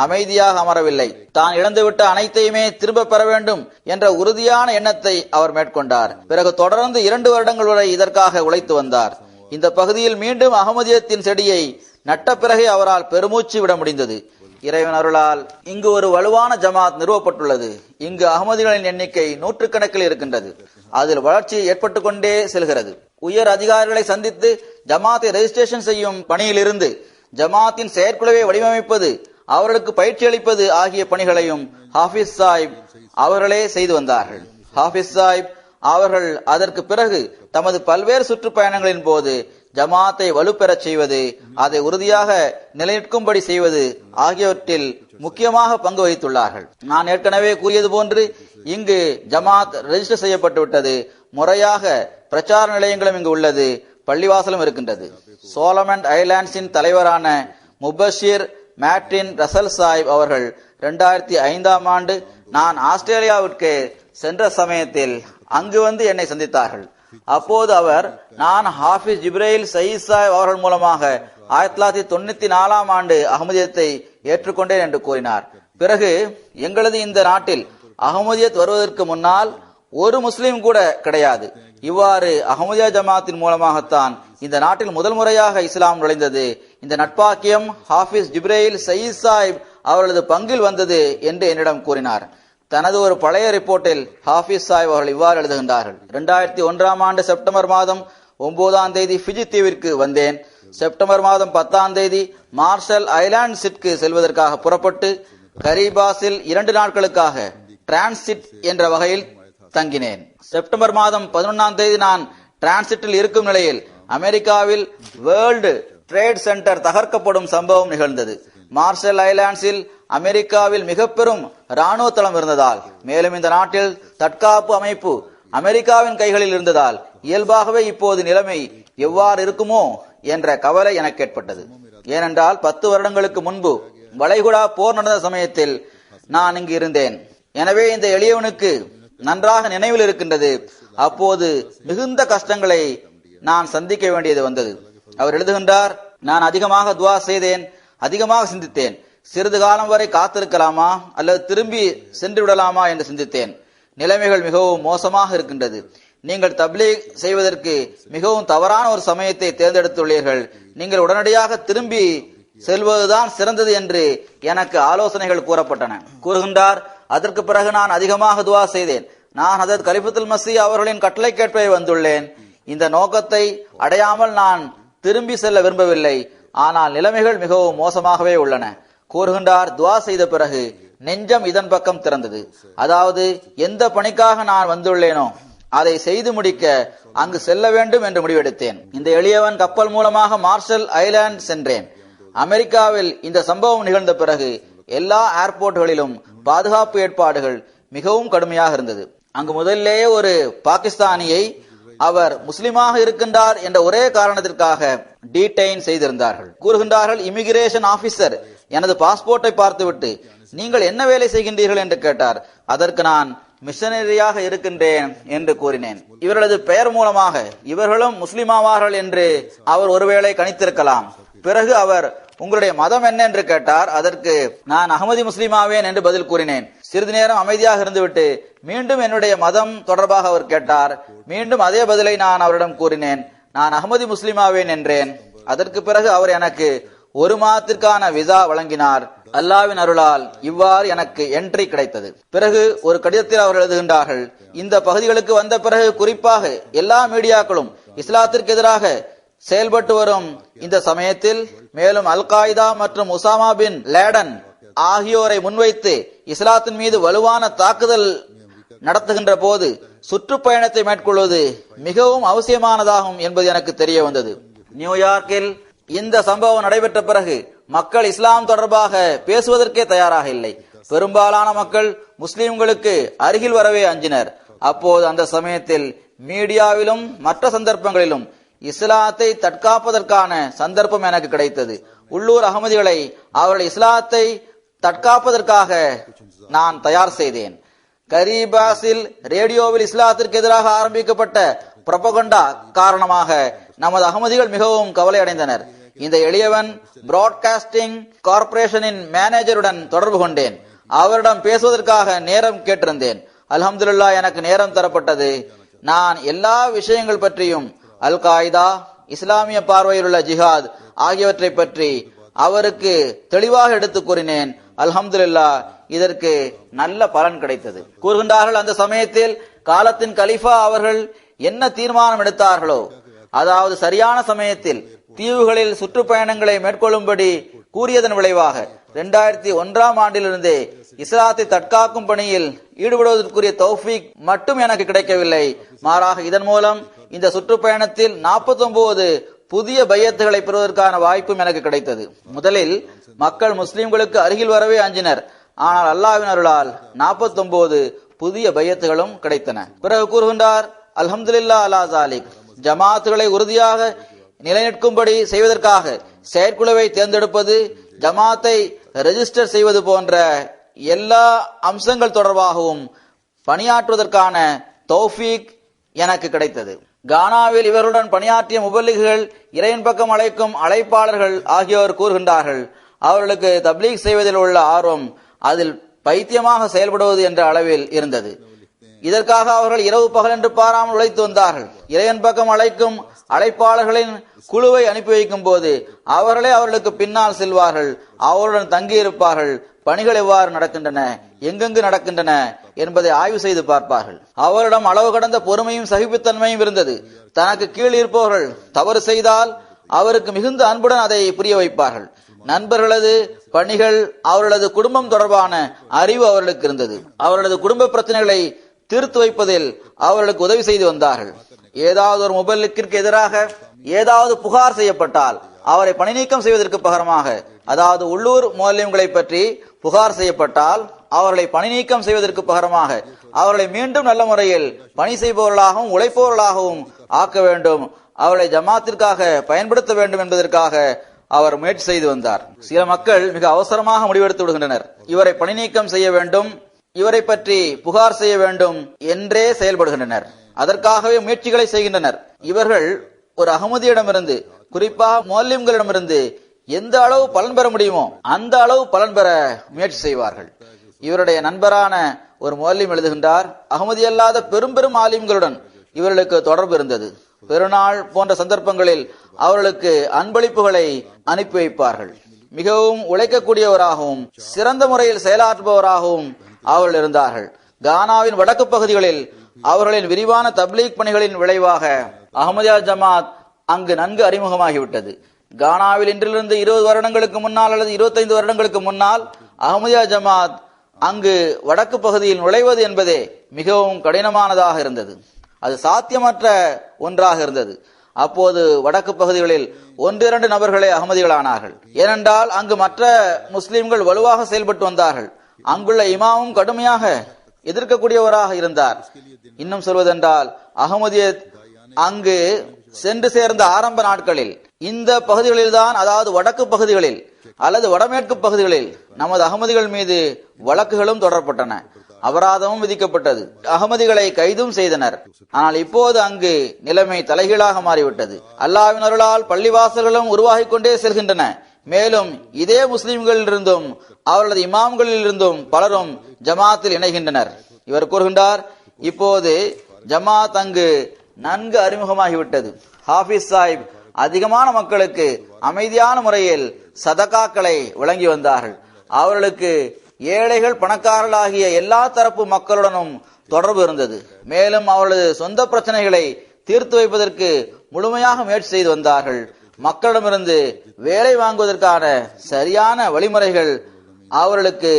அமைதியாக அமரவில்லை. தான் இழந்துவிட்ட அனைத்தையுமே திரும்ப பெற வேண்டும் என்ற உறுதியான எண்ணத்தை அவர் மேற்கொண்டார். பிறகு தொடர்ந்து 2 வருடங்கள் வரை இதற்காக உழைத்து வந்தார். இந்த பகுதியில் மீண்டும் அகமதியத்தின் செடியை நட்ட பிறகே அவரால் பெருமூச்சு விட முடிந்தது. இறைவன் அருளால் இங்கு ஒரு வலுவான ஜமாத் நிறுவப்பட்டுள்ளது. இங்கு அகமதிகளின் எண்ணிக்கை 100 கணக்கில் இருக்கின்றது. அதில் வளர்ச்சி ஏற்பட்டு கொண்டே செல்கிறது. உயர் அதிகாரிகளை சந்தித்து ஜமாத்தை ரெஜிஸ்ட்ரேஷன் செய்யும் பணியிலிருந்து ஜமாத்தின் செயற்குழுவை வடிவமைப்பது, அவர்களுக்கு பயிற்சி அளிப்பது ஆகிய பணிகளையும் ஹாஃபிஸ் சாஹிப் அவர்களே செய்து வந்தார்கள். ஹாஃபிஸ் சாஹிப் அவர்கள் அதற்கு பிறகு தமது பல்வேறு சுற்றுப்பயணங்களின் போது ஜமாத்தை வலுப்பெறச் செய்வது, அதை உறுதியாக நிலைநிற்கும்படி செய்வது ஆகியவற்றில் முக்கியமாக பங்கு வகித்துள்ளார்கள். நான் ஏற்கனவே கூறியது போன்று இங்கு ஜமாத் ரெஜிஸ்டர் செய்யப்பட்டு விட்டது. முறையாக பிரச்சார நிலையங்களும் இங்கு உள்ளது, பள்ளிவாசலும் இருக்கின்றது. சோலமன் ஐலாண்ட்ஸின் தலைவரான முபஷிர் மேட்டின் ரசல் சாஹிப் அவர்கள் 2005ஆம் ஆண்டு நான் ஆஸ்திரேலியாவிற்கு சென்ற சமயத்தில் அங்கு வந்து என்னை சந்தித்தார்கள். அப்போது அவர், நான் ஹாஃபிஸ் ஜிப்ரைல் சயீத் சாஹிப் அவர்கள் மூலமாக 1994ஆம் ஆண்டு அகமதியத்தை ஏற்றுக்கொண்டேன் என்று கூறினார். பிறகு, எங்களது இந்த நாட்டில் அகமதியத் வருவதற்கு முன்னால் ஒரு முஸ்லீம் கூட கிடையாது. இவ்வாறு அகமதியா ஜமாத்தின் மூலமாகத்தான் இந்த நாட்டில் முதல் முறையாக இஸ்லாம் நுழைந்தது. இந்த நட்பாக்கியம் ஹாஃபிஸ் ஜிப்ரைல் சயீத் சாஹிப் அவர்களது பங்கில் வந்தது என்று என்னிடம் கூறினார். தனது ஒரு பழைய ரிப்போர்ட்டில் ஹாஃபிஸ் சாஹிப் அவர்கள் இவ்வாறு எழுதுகின்றார்கள்: 2001ஆம் ஆண்டு செப்டம்பர் மாதம் 9ஆம் தேதி ஃபிஜி தீவிற்கு வந்தேன். செப்டம்பர் மாதம் 10ஆம் தேதி மார்ஷல் ஐலாண்ட்ஸிற்கு செல்வதற்காக புறப்பட்டு கரீபாஸில் 2 நாட்களுக்காக டிரான்சிட் என்ற வகையில் தங்கினேன். செப்டம்பர் மாதம் 11ஆம் தேதி நான் டிரான்சிட்டில் இருக்கும் நிலையில் அமெரிக்காவில் வேர்ல்டு ட்ரேட் சென்டர் தகர்க்கப்படும் சம்பவம் நிகழ்ந்தது. மார்ஷல் ஐலாண்ட்ஸில் அமெரிக்காவில் மிக பெரும் ராணுவ தளம் இருந்ததால், மேலும் இந்த நாட்டில் தற்காப்பு அமைப்பு அமெரிக்காவின் கைகளில் இருந்ததால் இயல்பாகவே இப்போது நிலைமை எவ்வாறு இருக்குமோ என்ற கவலை எனக்கு ஏற்பட்டது. ஏனென்றால் 10 வருடங்களுக்கு முன்பு வளைகுடா போர் நடந்த சமயத்தில் நான் இங்கு இருந்தேன். எனவே இந்த எளியவனுக்கு நன்றாக நினைவில் இருக்கின்றது. அப்போது மிகுந்த கஷ்டங்களை நான் சந்திக்க வேண்டியது வந்தது. அவர் எழுதுகின்றார்: நான் அதிகமாக துவா செய்தேன், அதிகமாக சிந்தித்தேன். சிறிது காலம் வரை காத்திருக்கலாமா அல்லது திரும்பி சென்று விடலாமா என்று சிந்தித்தேன். நிலைமைகள் மிகவும் மோசமாக இருக்கின்றது. நீங்கள் தப்லீக் செய்வதற்கு மிகவும் தவறான ஒரு சமயத்தை தேர்ந்தெடுத்துள்ளீர்கள். நீங்கள் உடனடியாக திரும்பி செல்வதுதான் சிறந்தது என்று எனக்கு ஆலோசனைகள் கூறப்பட்டன. கூறுகின்றார்: அதற்கு பிறகு நான் அதிகமாக துவா செய்தேன். நான் ஹஜ்ரத் கலிஃபத்துல் மஸீஹ் அவர்களின் கட்டளை கேட்பே வந்துள்ளேன். இந்த நோக்கத்தை அடையாமல் நான் திரும்பி செல்ல விரும்பவில்லை. ஆனால் நிலைமைகள் மிகவும் மோசமாகவே உள்ளன. கூறுகின்றார்: துவா செய்த பிறகு நெஞ்சம் இதன் பக்கம் திறந்தது. அதாவது எந்த பணிக்காக நான் வந்துள்ளேனோ அதை செய்து முடிக்க அங்கு செல்ல வேண்டும் என்று முடிவெடுத்தேன். இந்த எளியவன் கப்பல் மூலமாக மார்ஷல் ஐலாண்ட் சென்றேன். அமெரிக்காவில் இந்த சம்பவம் நிகழ்ந்த பிறகு எல்லா ஏர்போர்ட்களிலும் பாதுகாப்பு ஏற்பாடுகள் மிகவும் கடுமையாக இருந்தது. அங்கு முதலிலேயே ஒரு பாகிஸ்தானியை அவர் முஸ்லிமாக இருக்கின்றார் என்ற ஒரே காரணத்திற்காக டீடைன் செய்திருந்தார்கள். கூறுகின்றார்கள்: இமிகிரேஷன் ஆபீசர் எனது பாஸ்போர்ட்டை பார்த்துவிட்டு, நீங்கள் என்ன வேலை செய்கின்றீர்கள் என்று கேட்டார். அதற்கு நான் மிஷனரியாக இருக்கின்றேன் என்று கூறினேன். இவர்களது பெயர் மூலமாக இவர்களும் முஸ்லிமாவார்கள் என்று அவர் ஒருவேளை கணித்திருக்கலாம். பிறகு அவர், உங்களுடைய மதம் என்ன என்று கேட்டார். அதற்கு நான் அகமதி முஸ்லிமாவேன் என்று பதில் கூறினேன். சிறிது நேரம் அமைதியாக இருந்துவிட்டு மீண்டும் என்னுடைய மதம் தொடர்பாக அவர் கேட்டார். மீண்டும் அதே பதிலை நான் அவரிடம் கூறினேன். நான் அகமதி முஸ்லிமாவேன் என்றேன். அதற்கு பிறகு அவர் எனக்கு 1 மாதத்திற்கான விசா வழங்கினார். அல்லாவின் அருளால் இவ்வாறு எனக்கு என்ட்ரி கிடைத்தது. பிறகு ஒரு கடிதத்தில் அவர் எழுதுகின்றார்கள்: இந்த பகுதிகளுக்கு வந்த பிறகு குறிப்பாக எல்லா மீடியாக்களும் இஸ்லாத்திற்கு எதிராக செயல்பட்டு வரும் இந்த சமயத்தில், மேலும் அல் காய்தா மற்றும் உசாமா பின் லேடன் ஆகியோரை முன்வைத்து இஸ்லாத்தின் மீது வலுவான தாக்குதல் நடத்துகின்ற போது சுற்றுப்பயணத்தை மேற்கொள்வது மிகவும் அவசியமானதாகும் என்பது எனக்கு தெரிய வந்தது. நியூயார்க்கில் இந்த சம்பவம் நடைபெற்ற பிறகு மக்கள் இஸ்லாம் தொடர்பாக பேசுவதற்கே தயாராக இல்லை. பெரும்பாலான மக்கள் முஸ்லிம்களுக்கு அருகில் வரவே அஞ்சினர். அப்போது அந்த சமயத்தில் மீடியாவிலும் மற்ற சந்தர்ப்பங்களிலும் இஸ்லாத்தை தற்காப்பதற்கான சந்தர்ப்பம் எனக்கு கிடைத்தது. உள்ளூர் அகமதிகளை அவர்கள் இஸ்லாத்தை தற்காப்பதற்காக நான் தயார் செய்தேன். கரீபாஸில் ரேடியோவில் இஸ்லாத்திற்கு எதிராக ஆரம்பிக்கப்பட்ட புரபகண்டா காரணமாக நமது அகமதிகள் மிகவும் கவலை அடைந்தனர். இந்த எளியவன் பிராட்காஸ்டிங் கார்ப்பரேஷனின் மேனேஜருடன் தொடர்பு கொண்டேன். அவரிடம் பேசுவதற்காக நேரம் கேட்டிருந்தேன். அல்ஹம்துலில்லாஹ், எனக்கு நேரம் தரப்பட்டது. நான் எல்லா விஷயங்கள் பற்றியும், அல் காய்தா, இஸ்லாமிய பார்வையில் உள்ள ஜிஹாத் ஆகியவற்றை பற்றி அவருக்கு தெளிவாக எடுத்து கூறினேன். அல்ஹம்துலில்லாஹ், இதற்கு நல்ல பலன் கிடைத்தது. கூறுகின்றார்கள், அந்த சமயத்தில் காலத்தின் கலீஃபா அவர்கள் என்ன தீர்மானம் எடுத்தார்களோ, அதாவது சரியான சமயத்தில் தீவுகளில் சுற்றுப்பயணங்களை மேற்கொள்ளும்படி கூறியதன் விளைவாக 2001ஆம் ஆண்டிலிருந்தே இஸ்லாத்தை தற்காக்கும் பணியில் ஈடுபடுவதற்குரிய தௌஃபீக் மட்டும் எனக்கு கிடைக்கவில்லை, மாறாக இதன் மூலம் இந்த சுற்றுப்பயணத்தில் 49 புதிய பையத்துகளை பெறுவதற்கான வாய்ப்பும் எனக்கு கிடைத்தது. முதலில் மக்கள் முஸ்லிம்களுக்கு அருகில் வரவே அஞ்சினர். ஆனால் அல்லாஹ்வின் அருளால் 49 புதிய பையத்துகளும் கிடைத்தன. பிறகு கூறுகின்றார், அல்ஹம்துலில்லாஹ் அலா ஜாலிக். ஜமாத்துகளை உறுதியாக நிலைநிற்கும்படி செய்வதற்காக செயற்குழுவை தேர்ந்தெடுப்பது, ஜமாத்தை ரெஜிஸ்டர் செய்வது போன்ற எல்லா அம்சங்கள் தொடர்பாகவும் பணியாற்றுவதற்கான தௌஃபீக் எனக்கு கிடைத்தது. கானாவில் இவர்களுடன் பணியாற்றிய முபல்லிகுகள், இறைவன் பக்கம் அழைக்கும் அழைப்பாளர்கள் ஆகியோர் கூறுகின்றார்கள், அவர்களுக்கு தப்லீக் செய்வதில் உள்ள ஆர்வம் அதில் பைத்தியமாக செயல்படுவது என்ற அளவில் இருந்தது. இதற்காக அவர்கள் இரவு பகல் என்று பாராமல் உழைத்து வந்தார்கள். இறைவன் பக்கம் அழைக்கும் அழைப்பாளர்களின் குழுவை அனுப்பி வைக்கும் போது அவர்களே அவர்களுக்கு பின்னால் செல்வார்கள், அவருடன் தங்கியிருப்பார்கள், பணிகள் எவ்வாறு நடக்கின்றன, எங்கெங்கு நடக்கின்றன என்பதை ஆய்வு செய்து பார்ப்பார்கள். அவரிடம் அளவு கடந்த பொறுமையும் சகிப்புத்தன்மையும் இருந்தது. தனக்கு கீழ் இருப்பவர்கள் தவறு செய்தால் அவருக்கு மிகுந்த அன்புடன் அதை புரிய வைப்பார்கள். நண்பர்களது பணிகள், அவர்களது குடும்பம் தொடர்பான அறிவு அவர்களுக்கு இருந்தது. அவர்களது குடும்ப பிரச்சனைகளை தீர்த்து வைப்பதில் அவர்களுக்கு உதவி செய்து வந்தார்கள். ஏதாவது ஒரு முபல்லிக்கிற்கு எதிராக ஏதாவது புகார் செய்யப்பட்டால் அவரை பணி நீக்கம் செய்வதற்கு பகரமாக, அதாவது உள்ளூர் முஅல்லிம்களை பற்றி புகார் செய்யப்பட்டால் அவர்களை பணி நீக்கம் செய்வதற்கு பகரமாக அவர்களை மீண்டும் நல்ல முறையில் பணி செய்பவர்களாகவும் உழைப்பவர்களாகவும் ஆக்க வேண்டும், அவர்களை ஜமாத்திற்காக பயன்படுத்த வேண்டும் என்பதற்காக அவர் முயற்சி செய்து வந்தார். சில மக்கள் மிக அவசரமாக முடிவெடுத்து விடுகின்றனர். இவரை பணி நீக்கம் செய்ய வேண்டும், இவரை பற்றி புகார் செய்ய வேண்டும் என்றே செயல்படுகின்றனர். அதற்காகவே முயற்சிகளை செய்கின்றனர். இவர்கள் ஒரு அகமதியிடமிருந்து, குறிப்பாக முஅல்லிம்களிடமிருந்து எந்த அளவு பலன் பெற முடியுமோ அந்த அளவு பலன் பெற முயற்சி செய்வார்கள். இவருடைய நண்பரான ஒரு முஅல்லிம் எழுதுகின்றார், அகமதி அல்லாத பெரும் பெரும் ஆலிம்களுடன் இவர்களுக்கு தொடர்பு இருந்தது. பெருநாள் போன்ற சந்தர்ப்பங்களில் அவர்களுக்கு அன்பளிப்புகளை அனுப்பி வைப்பார்கள். மிகவும் உழைக்கக்கூடியவராகவும் சிறந்த முறையில் செயலாற்றுபவராகவும் அவர்கள் இருந்தார்கள். கானாவின் வடக்கு பகுதிகளில் அவர்களின் விரிவான தப்லீக் பணிகளின் விளைவாக அஹ்மதியா ஜமாத் அங்கு நன்கு அறிமுகமாகிவிட்டது. கானாவில் இன்றிலிருந்து 20 வருடங்களுக்கு முன்னால் அல்லது 25 வருடங்களுக்கு முன்னால் அஹ்மதியா ஜமாத் அங்கு வடக்கு பகுதியில் நுழைவது என்பதே மிகவும் கடினமானதாக இருந்தது. அது சாத்தியமற்ற ஒன்றாக இருந்தது. அப்போது வடக்கு பகுதிகளில் 1-2 நபர்களே அகமதிகளானார்கள். ஏனென்றால் அங்கு மற்ற முஸ்லிம்கள் வலுவாக செயல்பட்டு வந்தார்கள். அங்குள்ள இமாமும் கடுமையாக எதிர்க்கக்கூடியவராக இருந்தார். இன்னும் சொல்வதென்றால் அகமதியத் அங்கு சென்று சேர்ந்த ஆரம்ப நாட்களில் இந்த பகுதிகளில்தான், அதாவது வடக்கு பகுதிகளில் அல்லது வடமேற்கு பகுதிகளில் நமது அகமதிகள் மீது வழக்குகளும் தொடரப்பட்டன, அபராதமும் விதிக்கப்பட்டது, அகமதிகளை கைதும் செய்தனர். ஆனால் இப்போது அங்கு நிலைமை தலைகீழாக மாறிவிட்டது. அல்லாஹ்வின் அருளால் பள்ளிவாசல்களும் உருவாகிக் கொண்டே செல்கின்றன. மேலும் இதே முஸ்லிம்களிலிருந்தும் அவர்களது இமாம்களிலிருந்தும் பலரும் ஜமாத்தில் இணைகின்றனர். இவர் கூறுகின்றார், இப்போது ஜமாத் அங்கு நன்கு அறிமுகமாகிவிட்டது. ஹாஃபிஸ் சாஹிப் அதிகமான மக்களுக்கு அமைதியான முறையில் சதகாக்களை வழங்கி வந்தார்கள். அவர்களுக்கு ஏழைகள் பணக்காரர்கள் ஆகிய எல்லா தரப்பு மக்களுடனும் தொடர்பு இருந்தது. மேலும் அவர்களது சொந்த பிரச்சனைகளை தீர்த்து வைப்பதற்கு முழுமையாக முயற்சி செய்து வந்தார்கள். மக்களிடமிருந்து வேலை வாங்குவதற்கான சரியான வழிமுறைகள் அவர்களுக்கு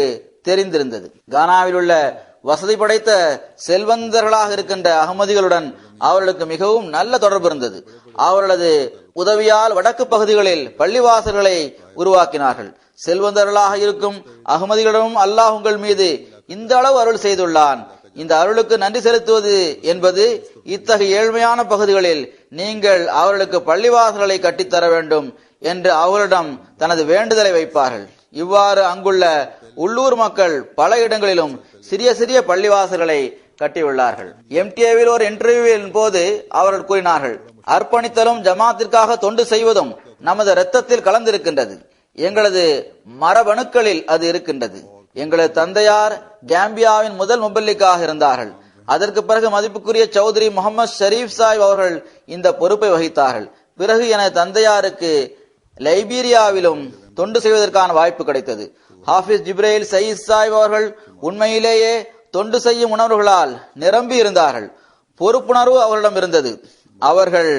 தெரிந்திருந்தது. கானாவில் உள்ள வசதி படைத்த செல்வந்தர்களாக இருக்கின்ற அகமதிகளுடன் அவர்களுக்கு மிகவும் நல்ல தொடர்பு இருந்தது. அவர்களது உதவியால் வடக்கு பகுதிகளில் பள்ளிவாசல்களை உருவாக்கினார்கள். செல்வந்தர்களாக இருக்கும் அகமதிகளிடமும் அல்லாஹ் உங்கள் மீது இந்த அளவு அருள் செய்துள்ளான், இந்த அருளுக்கு நன்றி செலுத்துவது என்பது இத்தகைய ஏழ்மையான பகுதிகளில் நீங்கள் அவர்களுக்கு பள்ளிவாசல்களை கட்டித்தர வேண்டும் என்று அவர்களிடம் தனது வேண்டுதலை வைப்பார்கள். இவ்வாறு அங்குள்ள உள்ளூர் மக்கள் பல இடங்களிலும் சிறிய சிறிய பள்ளிவாசல்களை கட்டியுள்ளார்கள். எம்டிஏவில் ஒரு இன்டர்வியூவின் போது அவர்கள் கூறினார்கள், அர்ப்பணித்தலும் ஜமாத்திற்காக தொண்டு செய்வதும் நமது இரத்தத்தில் கலந்திருக்கின்றது. எங்களது மரபணுக்களில் அது இருக்கின்றது. எங்களது தந்தையார் கேம்பியாவின் முதல் முபல்லிக்காக இருந்தார்கள். அதற்கு பிறகு மதிப்புக்குரிய சௌத்ரி முகமது ஷரீப் சாஹிப் அவர்கள் இந்த பொறுப்பை வகித்தார்கள். பிறகு எனது தந்தையாருக்கு லைபீரியாவிலும் தொண்டு செய்வதற்கான வாய்ப்பு கிடைத்தது. ஹாஃபிஸ் ஜிப்ரேல் சயீத் சாஹிப் அவர்கள் உண்மையிலேயே தொண்டு செய்யும் உணர்வுகளால் நிரம்பி இருந்தார்கள். பொறுப்புணர்வு அவர்களிடம் இருந்தது. அவர்கள்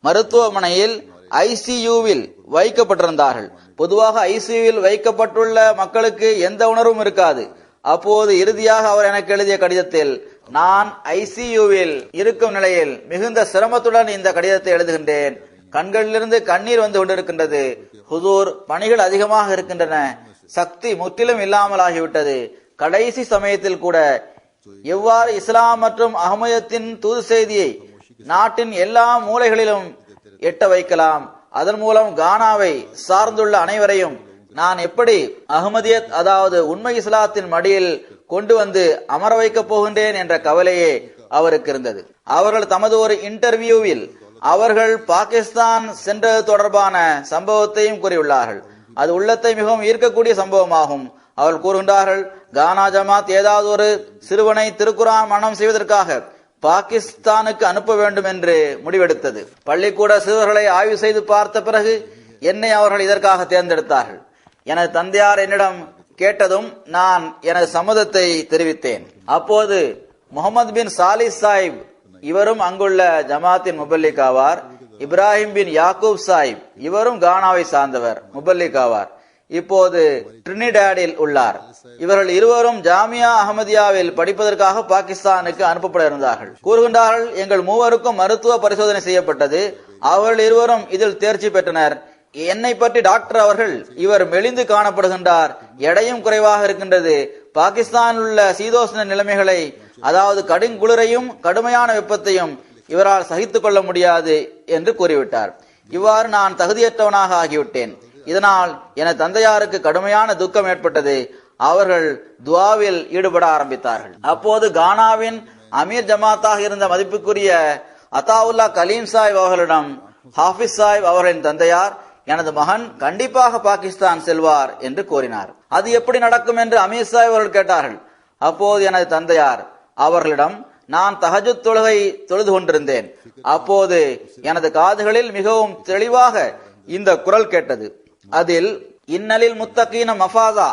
மருத்துவமனையில் ஐசியூவில் வைக்கப்பட்டிருந்தார்கள். பொதுவாக ஐசியூவில் வைக்கப்பட்டுள்ள மக்களுக்கு எந்த உணர்வும் இருக்காது. அப்போது இறுதியாக அவர் எனக்கு எழுதிய கடிதத்தில், நான் ஐசியூவில் இருக்கும் நிலையில் மிகுந்த சிரமத்துடன் இந்த கடிதத்தை எழுதுகின்றேன். கண்களிலிருந்து கண்ணீர் வந்து கொண்டிருக்கின்றது. ஹுசூர், பணிகள் அதிகமாக இருக்கின்றன. சக்தி முற்றிலும் இல்லாமல் ஆகிவிட்டது. கடைசி சமயத்தில் கூட எவ்வாறு இஸ்லாம் மற்றும் அகமதியத்தின் தூது செய்தியை நாட்டின் எல்லா மூலைகளிலும் எட்ட வைக்கலாம், அதன் மூலம் கானாவை சார்ந்துள்ள அனைவரையும் நான் எப்படி அகமதியத், அதாவது உண்மை இஸ்லாத்தின் மடியில் கொண்டு வந்து அமர வைக்கப் போகின்றேன் என்ற கவலையே அவருக்கு இருந்தது. அவர்கள் தமது ஒரு இன்டர்வியூவில் அவர்கள் பாகிஸ்தான் சென்றது தொடர்பான சம்பவத்தையும் கூறியுள்ளார்கள். அது உள்ளத்தை மிகவும் ஈர்க்கக்கூடிய சம்பவமாகும். அவர்கள் கூறுகின்றார்கள், கானா ஜமாத் ஏதாவது ஒரு சிறுவனை திருக்குரான் மரணம் செய்வதற்காக பாகிஸ்தானுக்கு அனுப்ப வேண்டும் என்று முடிவெடுத்தது. பள்ளிக்கூட சிறுவர்களை ஆய்வு செய்து பார்த்த பிறகு என்னை அவர்கள் இதற்காக தேர்ந்தெடுத்தார்கள். எனது தந்தையார் என்னிடம் கேட்டதும் நான் எனது சம்மதத்தை தெரிவித்தேன். அப்போது முகமது பின் சாலிஸ் சாஹிப், இவரும் அங்குள்ள ஜமாத்தின் முபல்லிக் ஆவார். இப்ராஹிம் பின் யாக்கூப் சாஹிப், இவரும் கானாவை சார்ந்தவர், முபல்லிக் ஆவார். இப்போது ட்ரினிடாடில் உள்ளார். இவர்கள் இருவரும் ஜாமியா அஹமதியாவில் படிப்பதற்காக பாகிஸ்தானுக்கு அனுப்பப்பட இருந்தார்கள். கூறுகின்றார்கள், எங்கள் மூவருக்கும் மருத்துவ பரிசோதனை செய்யப்பட்டது. அவர்கள் இருவரும் இதில் தேர்ச்சி பெற்றனர். என்னை பற்றி டாக்டர் அவர்கள், இவர் மெலிந்து காணப்படுகின்றார், எடையும் குறைவாக இருக்கின்றது, பாகிஸ்தானில் உள்ள சீதோஷ்ண நிலைமைகளை, அதாவது கடுங்குளிரையும் கடுமையான வெப்பத்தையும் இவரால் சகித்துக் கொள்ள முடியாது என்று கூறிவிட்டார். இவ்வாறு நான் தகுதியற்றவனாக ஆகிவிட்டேன். இதனால் எனது தந்தையாருக்கு கடுமையான துக்கம் ஏற்பட்டது. அவர்கள் துவாவில் ஈடுபட ஆரம்பித்தார்கள். அப்போது கானாவின் அமீர் ஜமாத்தாக இருந்த மதிப்புக்குரிய அத்தாவுல்லா கலீம் சாஹிப் அவர்களிடம் ஹாஃபிஸ் சாஹிப் அவர்களின் தந்தையார், எனது மகன் கண்டிப்பாக பாகிஸ்தான் செல்வார் என்று கூறினார். அது எப்படி நடக்கும் என்று அமீர் சாஹிப் அவர்கள் கேட்டார்கள். அப்போது எனது தந்தையார் அவர்களிடம், நான் தஹஜுத் தொழுகை தொழுது கொண்டிருந்தேன். அப்போது எனது காதுகளில் மிகவும் தெளிவாக இந்த குரல் கேட்டது. அதில், இன்னலில் முத்தகீன மஃபாசா,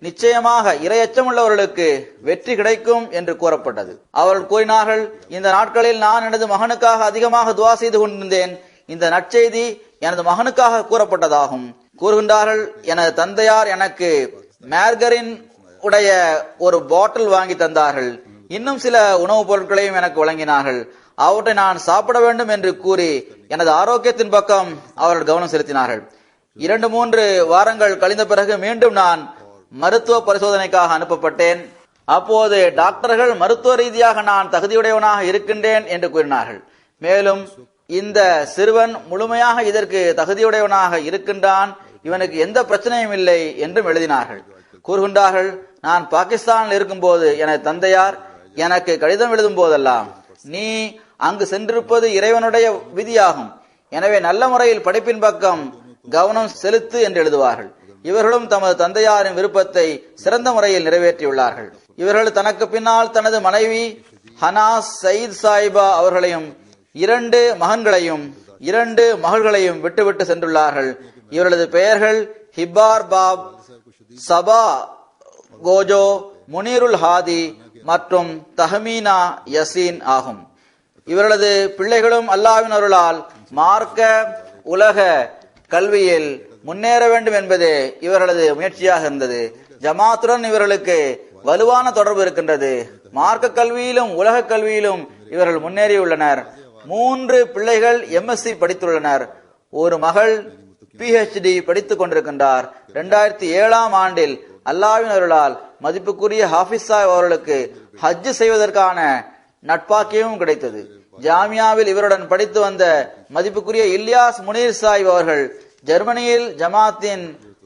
நிச்சயமாக இரையச்சமுள்ளவர்களுக்கு வெற்றி கிடைக்கும் என்று கூறப்பட்டது. அவர்கள் கூறினார்கள், இந்த நாட்களில் நான் எனது மகனுக்காக அதிகமாக துவா செய்து கொண்டிருந்தேன். இந்த நற்செய்தி எனது மகனுக்காக கூறப்பட்டதாகும். கூறுகின்றார்கள், எனது தந்தையார் எனக்கு மேர்கரின் உடைய ஒரு பாட்டில் வாங்கி தந்தார்கள். இன்னும் சில உணவுப் பொருட்களையும் எனக்கு வழங்கினார்கள். அவற்றை நான் சாப்பிட வேண்டும் என்று கூறி எனது ஆரோக்கியத்தின் பக்கம் அவர்கள் கவனம் செலுத்தினார்கள். 2-3 வாரங்கள் கழிந்த பிறகு மீண்டும் நான் மருத்துவ பரிசோதனைக்காக அனுப்பப்பட்டேன். அப்போது டாக்டர்கள் மருத்துவ ரீதியாக நான் தகுதியுடையவனாக இருக்கின்றேன் என்று கூறினார்கள். மேலும் இந்த சிறுவன் முழுமையாக இதற்கு தகுதியுடையவனாக இருக்கின்றான், இவனுக்கு எந்த பிரச்சனையும் இல்லை என்றும் எழுதினார்கள். கூறுகின்றார்கள், நான் பாகிஸ்தானில் இருக்கும்போது எனது தந்தையார் எனக்கு கடிதம் எழுதும் போதெல்லாம், நீ அங்கு சென்றிருப்பது இறைவனுடைய விதியாகும், எனவே நல்ல முறையில் படிப்பின் பக்கம் கவனம் செலுத்து என்று எழுதுவார்கள். இவர்களும் தமது தந்தையாரின் விருப்பத்தை சிறந்த முறையில் நிறைவேற்றியுள்ளார்கள். இவர்கள் தனக்கு பின்னால் தனது மனைவி ஹனாஸ் சயீத் சாஹிபா அவர்களையும் 2 மகன்களையும் 2 மகள்களையும் விட்டுவிட்டு சென்றுள்ளார்கள். இவர்களது பெயர்கள் ஹிபார் பாப், சபா கோஜோ, முனீருல் ஹாதி மற்றும் தஹமீனா யசீன் ஆகும். இவர்களது பிள்ளைகளும் அல்லாஹ்வின் அருளால் மார்க்க உலக கல்வியில் முன்னேற வேண்டும் என்பதே இவர்களது முயற்சியாக இருந்தது. ஜமாத்துடன் இவர்களுக்கு வலுவான தொடர்பு இருக்கின்றது. மார்க்க கல்வியிலும் உலக கல்வியிலும் இவர்கள் முன்னேறியுள்ளனர். 3 பிள்ளைகள் MSc படித்துள்ளனர். ஒரு மகள் PhD படித்துக் கொண்டிருக்கின்றார். 2007ஆம் ஆண்டில் அல்லாஹ்வின் அருளால் மதிப்புக்குரிய ஹாஃபிஸ் சாஹிப் அவர்களுக்கு ஹஜ் செய்வதற்கான நட்பாக்கியமும் கிடைத்தது. ஜாமியாவில் இவருடன் படித்து வந்த மதிப்புக்குரிய இல்யாஸ் முனீர் சாஹிப் அவர்கள் ஜெர்மனியில் ஜமாத்தின்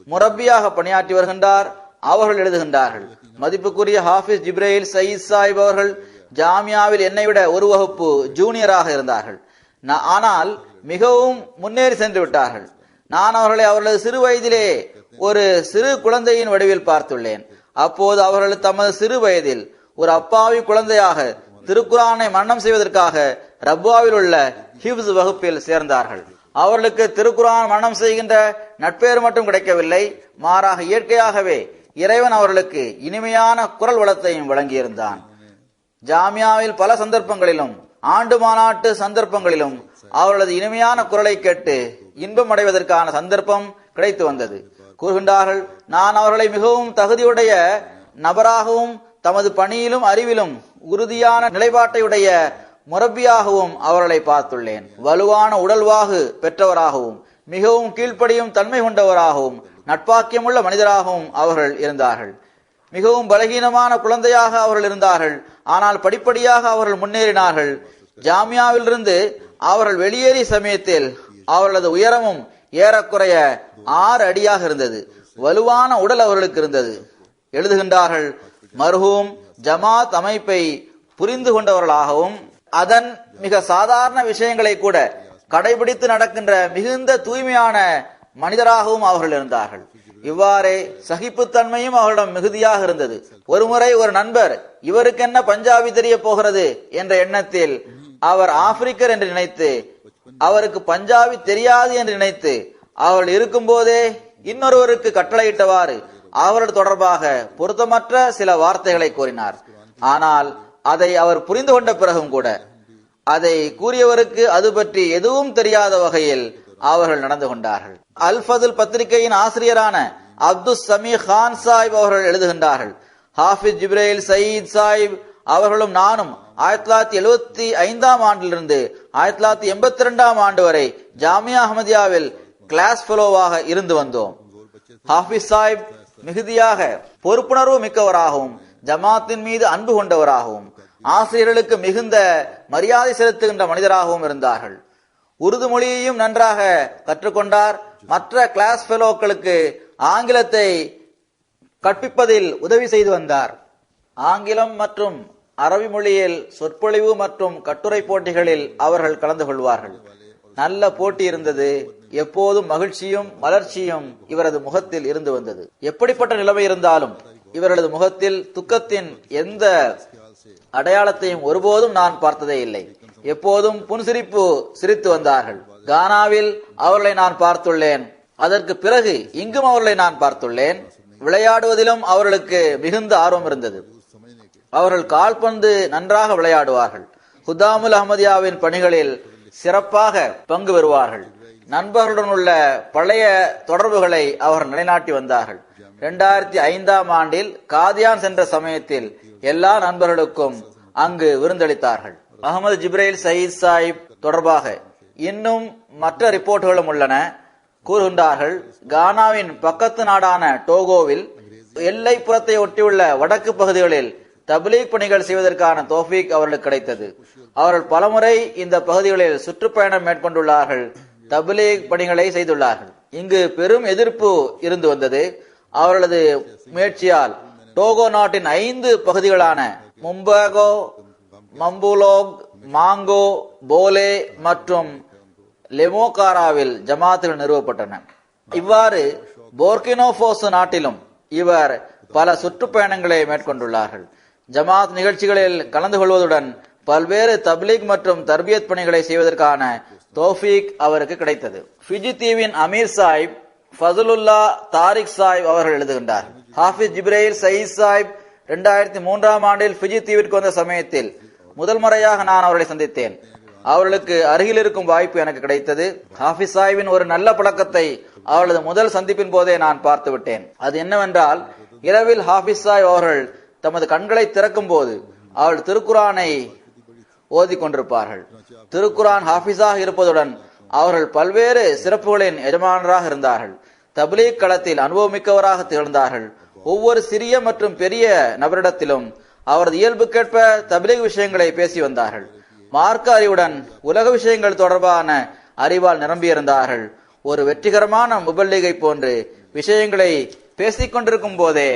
முரப்பியாக பணியாற்றி வருகின்றார். அவர்கள் எழுதுகின்றார்கள், மதிப்புக்குரிய ஹாஃபிஸ் ஜிப்ரேல் சயீத் சாஹிப் அவர்கள் ஜாமியாவில் என்னை விட ஒரு வகுப்பு ஜூனியராக இருந்தார்கள். ஆனால் மிகவும் முன்னேறி சென்று விட்டார்கள். நான் அவர்களை அவர்களது சிறு வயதிலே ஒரு சிறு குழந்தையின் வடிவில் பார்த்துள்ளேன். அப்போது அவர்கள் தமது சிறு வயதில் ஒரு அப்பாவி குழந்தையாக திருக்குரானை மரணம் செய்வதற்காக ரப்பாவில் உள்ள ஹிப்ஸ் வகுப்பில் சேர்ந்தார்கள். அவர்களுக்கு திருக்குரான் மரணம் செய்கின்ற நட்பேறு மட்டும் கிடைக்கவில்லை, மாறாக இயற்கையாகவே இறைவன் அவர்களுக்கு இனிமையான குரல் வளத்தையும் வழங்கியிருந்தான். ஜாமியாவில் பல சந்தர்ப்பங்களிலும் ஆண்டு மாநாட்டு சந்தர்ப்பங்களிலும் அவர்களது இனிமையான குரலை கேட்டு இன்பம் அடைவதற்கான சந்தர்ப்பம் கிடைத்து வந்தது. கூறுகின்றார்கள், நான் அவர்களை மிகவும் தகுதியுடைய நபராகவும் தமது பணியிலும் அறிவிலும் உறுதியான நிலைப்பாட்டையுடைய முரப்பியாகவும் அவர்களை பார்த்துள்ளேன். வலுவான உடல்வாகு பெற்றவராகவும் மிகவும் கீழ்ப்படியும் தன்மை கொண்டவராகவும் நட்பாக்கியமுள்ள மனிதராகவும் அவர்கள் இருந்தார்கள். மிகவும் பலகீனமான குழந்தையாக அவர்கள் இருந்தார்கள். ஆனால் படிப்படியாக அவர்கள் முன்னேறினார்கள். ஜாமியாவிலிருந்து அவர்கள் வெளியேறிய சமயத்தில் அவர்களது உயரமும் ஏறக்குறைய 6 அடியாக இருந்தது. வலுவான உடல் அவர்களுக்கு இருந்தது. எழுதுகின்றார்கள், மர்ஹூம் ஜமாத் அமைப்பை புரிந்து கொண்டவர்களாகவும் அதன் மிக சாதாரண விஷயங்களை கூட கடைபிடித்து நடக்கின்ற மிகுந்த தூய்மையான மனிதராகவும் அவர்கள் இருந்தார்கள். இவ்வாறே சகிப்புத்தன்மையும் அவர்களிடம் மிகுதியாக இருந்தது. ஒருமுறை ஒரு நண்பர், இவருக்கு என்ன பஞ்சாபி தெரிய போகிறது என்ற எண்ணத்தில் அவர் ஆப்பிரிக்கர் என்று நினைத்து, அவருக்கு பஞ்சாபி தெரியாது என்று நினைத்து, அவர்கள் இருக்கும் போதே இன்னொருவருக்கு கட்டளையிட்டவாறு அவர்கள் தொடர்பாக பொருத்தமற்ற சில வார்த்தைகளை கூறினார். ஆனால் அதை அவர் புரிந்து கொண்ட பிறகும் கூட அதை கூறியவருக்கு அது பற்றி எதுவும் தெரியாத வகையில் அவர்கள் நடந்து கொண்டார்கள். அல் ஃபதுல் பத்திரிகையின் ஆசிரியரான அப்துல் சமீ கான் சாஹிப் அவர்கள் எழுதுகின்றார்கள், ஹாஃபிஸ் ஜிப்ரேல் சயீத் சாஹிப் அவர்களும் நானும் 1975ஆம் ஆண்டிலிருந்து 1982ஆம் ஆண்டு வரை ஜாமியா அஹ்மதியாவில் கிளாஸ் ஃபெலோவாக இருந்து வந்தோம். ஹாஃபிஸ் சாஹிப் மிகுதியாக பொறுப்புணர்வு மிக்கவராகவும் ஜமாத்தின் மீது அன்பு கொண்டவராகவும் ஆசிரியர்களுக்கு மிகுந்த மரியாதை செலுத்துகின்ற மனிதராகவும் இருந்தார்கள். உருது மொழியையும் நன்றாக கற்றுக்கொண்டார். மற்ற கிளாஸ் ஃபெலோக்களுக்கு ஆங்கிலத்தை கற்பிப்பதில் உதவி செய்து வந்தார். ஆங்கிலம் மற்றும் அரபி மொழியில் சொற்பொழிவு மற்றும் கட்டுரை போட்டிகளில் அவர்கள் கலந்து கொள்வார்கள். நல்ல போட்டி இருந்தது. எப்போதும் மகிழ்ச்சியும் மலர்ச்சியும் இவரது முகத்தில் இருந்து வந்தது. எப்படிப்பட்ட நிலைமை இருந்தாலும் இவரது முகத்தில் துக்கத்தின் எந்த அடையாளத்தையும் ஒருபோதும் நான் பார்த்ததே இல்லை. எப்போதும் புன்சிரிப்பு சிரித்து வந்தார்கள். கானாவில் அவர்களை நான் பார்த்துள்ளேன். அதற்கு பிறகு இங்கும் அவர்களை நான் பார்த்துள்ளேன். விளையாடுவதிலும் அவர்களுக்கு மிகுந்த ஆர்வம் இருந்தது. அவர்கள் கால்பந்து நன்றாக விளையாடுவார்கள். ஹுதாமுல் அஹ்மதியாவின் பணிகளில் சிறப்பாக பங்கு பெறுவார்கள். நண்பர்களுடன் உள்ள பழைய தொடர்புகளை அவர்கள் நிலைநாட்டி வந்தார்கள். 2005ஆம் ஆண்டில் காதியான் சென்ற சமயத்தில் எல்லா நண்பர்களுக்கும் அங்கு விருந்தளித்தார்கள். அகமது ஜிப்ரேல் சயீத் சாஹிப் தொடர்பாக இன்னும் மற்ற ரிப்போர்ட்டுகளும் உள்ளன. கூறுகின்றார்கள், கானாவின் பக்கத்து நாடான டோகோவில் எல்லை புறத்தை ஒட்டியுள்ள வடக்கு பகுதிகளில் தப்லீக் பணிகள் செய்வதற்கான தௌஃபீக் அவர்களுக்கு கிடைத்தது. அவர்கள் பலமுறை இந்த பகுதிகளில் சுற்றுப்பயணம் மேற்கொண்டுள்ளார்கள். தப்லீக் பணிகளை செய்துள்ளார்கள். இங்கு பெரும் எதிர்ப்பு இருந்து வந்தது. அவர்களது முயற்சியால் டோகோ நாட்டின் 5 பகுதிகளான மும்பாகோ, மம்புலோக், மாங்கோ, போலே மற்றும் லெமோகாராவில் ஜமாத்துகள் நிறுவப்பட்டன. இவ்வாறு போர்கினோபோசோ நாட்டிலும் இவர் பல சுற்றுப்பயணங்களை மேற்கொண்டுள்ளார்கள். ஜமாத் நிகழ்ச்சிகளில் கலந்து கொள்வதுடன் பல்வேறு தப்லீக் மற்றும் தர்பியத் பணிகளை செய்வதற்கான தௌஃபீக் அவருக்கு கிடைத்தது. ஃபிஜி தீவின் அமீர் சாஹிப் ஃபதுலுல்லா தாரிக் சாஹிப் அவர்கள் எழுதுகின்றார், ஹாஃபிஸ் ஜிப்ரேல் சயீத் சாஹிப் 2003ஆம் ஆண்டில் ஃபிஜி தீவிற்கு வந்த சமயத்தில் முதல் முறையாக நான் அவர்களை சந்தித்தேன். அவர்களுக்கு அருகில் இருக்கும் வாய்ப்பு எனக்கு கிடைத்தது. ஹாஃபிஸ் சாஹிபின் ஒரு நல்ல பழக்கத்தை அவர்களது முதல் சந்திப்பின் போதே நான் பார்த்து விட்டேன். அது என்னவென்றால், இரவில் ஹாஃபிஸ் சாஹிப் அவர்கள் தமது கண்களை திறக்கும் போது அவர்கள் திருக்குரானை ஓதிக் கொண்டிருப்பார்கள். திருக்குரான் ஹாஃபிஸாக இருப்பதுடன் அவர்கள் பல்வேறு சிறப்புகளின் எஜமானராக இருந்தார்கள். தப்லீக் களத்தில் அனுபவமிக்கவராக திகழ்ந்தார்கள். ஒவ்வொரு சிறிய மற்றும் பெரிய நபரிடத்திலும் அவரது இயல்புக்கேற்ப தப்லீக் விஷயங்களை பேசி வந்தார்கள். மார்க்க அறிவுடன் உலக விஷயங்கள் தொடர்பான அறிவால் நிரம்பியிருந்தார்கள். ஒரு வெற்றிகரமான முபல்லிகை போன்று விஷயங்களை பேசிக் கொண்டிருக்கும் போதே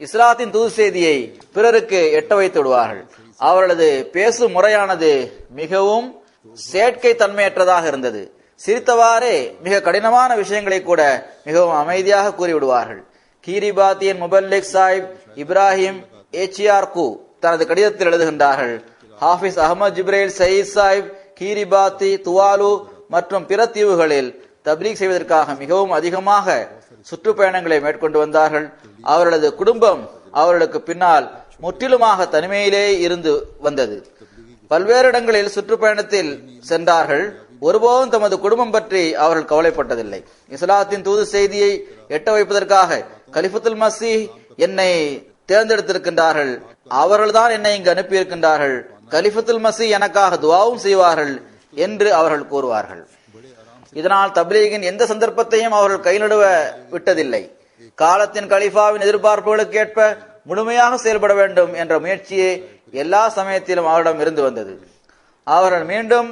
இஸ்லாத்தின் தூது செய்தியை பிறருக்கு எட்ட வைத்து விடுவார்கள். அவர்களது பேசும் முறையானது மிகவும் செயற்கை தன்மையற்றதாக இருந்தது. சிரித்தவாறே மிக கடினமான விஷயங்களை கூட மிகவும் அமைதியாக கூறிவிடுவார்கள். கீரிபாத்தியின் முபல்லிக் சாஹிப் இப்ராஹிம் ஏச்சியார்கு தனது கடிதத்தில் எழுதுகின்றார்கள், ஹாஃபிஸ் அஹமது ஜிப்ரேல் சயீத் சாஹிப் கீரிபாத்தி, துவாலு மற்றும் பிற தீவுகளில் தப்லீக் செய்வதற்காக மிகவும் அதிகமாக சுற்றுப்பயணங்களை மேற்கொண்டு வந்தார்கள். அவர்களது குடும்பம் அவர்களுக்கு பின்னால் முற்றிலுமாக தனிமையிலே இருந்து வந்தது. பல்வேறு இடங்களில் சுற்றுப்பயணத்தில் சென்றார்கள். ஒருபோதும் தமது குடும்பம் பற்றி அவர்கள் கவலைப்பட்டதில்லை. இஸ்லாத்தின் தூது செய்தியை எட்ட வைப்பதற்காக கலிஃபத்துல் மசீஹ் என்னை தேர்ந்தெடுத்திருக்கின்றார்கள். அவர்கள்தான் என்னை இங்கு அனுப்பியிருக்கின்றார்கள். கலிஃபத்துல் மசி எனக்காக துஆவும் செய்வார்கள் என்று அவர்கள் கூறுவார்கள். இதனால் தப்லீகின் எந்த சந்தர்ப்பத்தையும் அவர்கள் கை நடுவ விட்டதில்லை. காலத்தின் கலிஃபாவின் எதிர்பார்ப்புகளுக்கு ஏற்ப முழுமையாக செயல்பட வேண்டும் என்ற முயற்சியே எல்லா சமயத்திலும் அவரிடம் இருந்து வந்தது. அவர்கள் மீண்டும்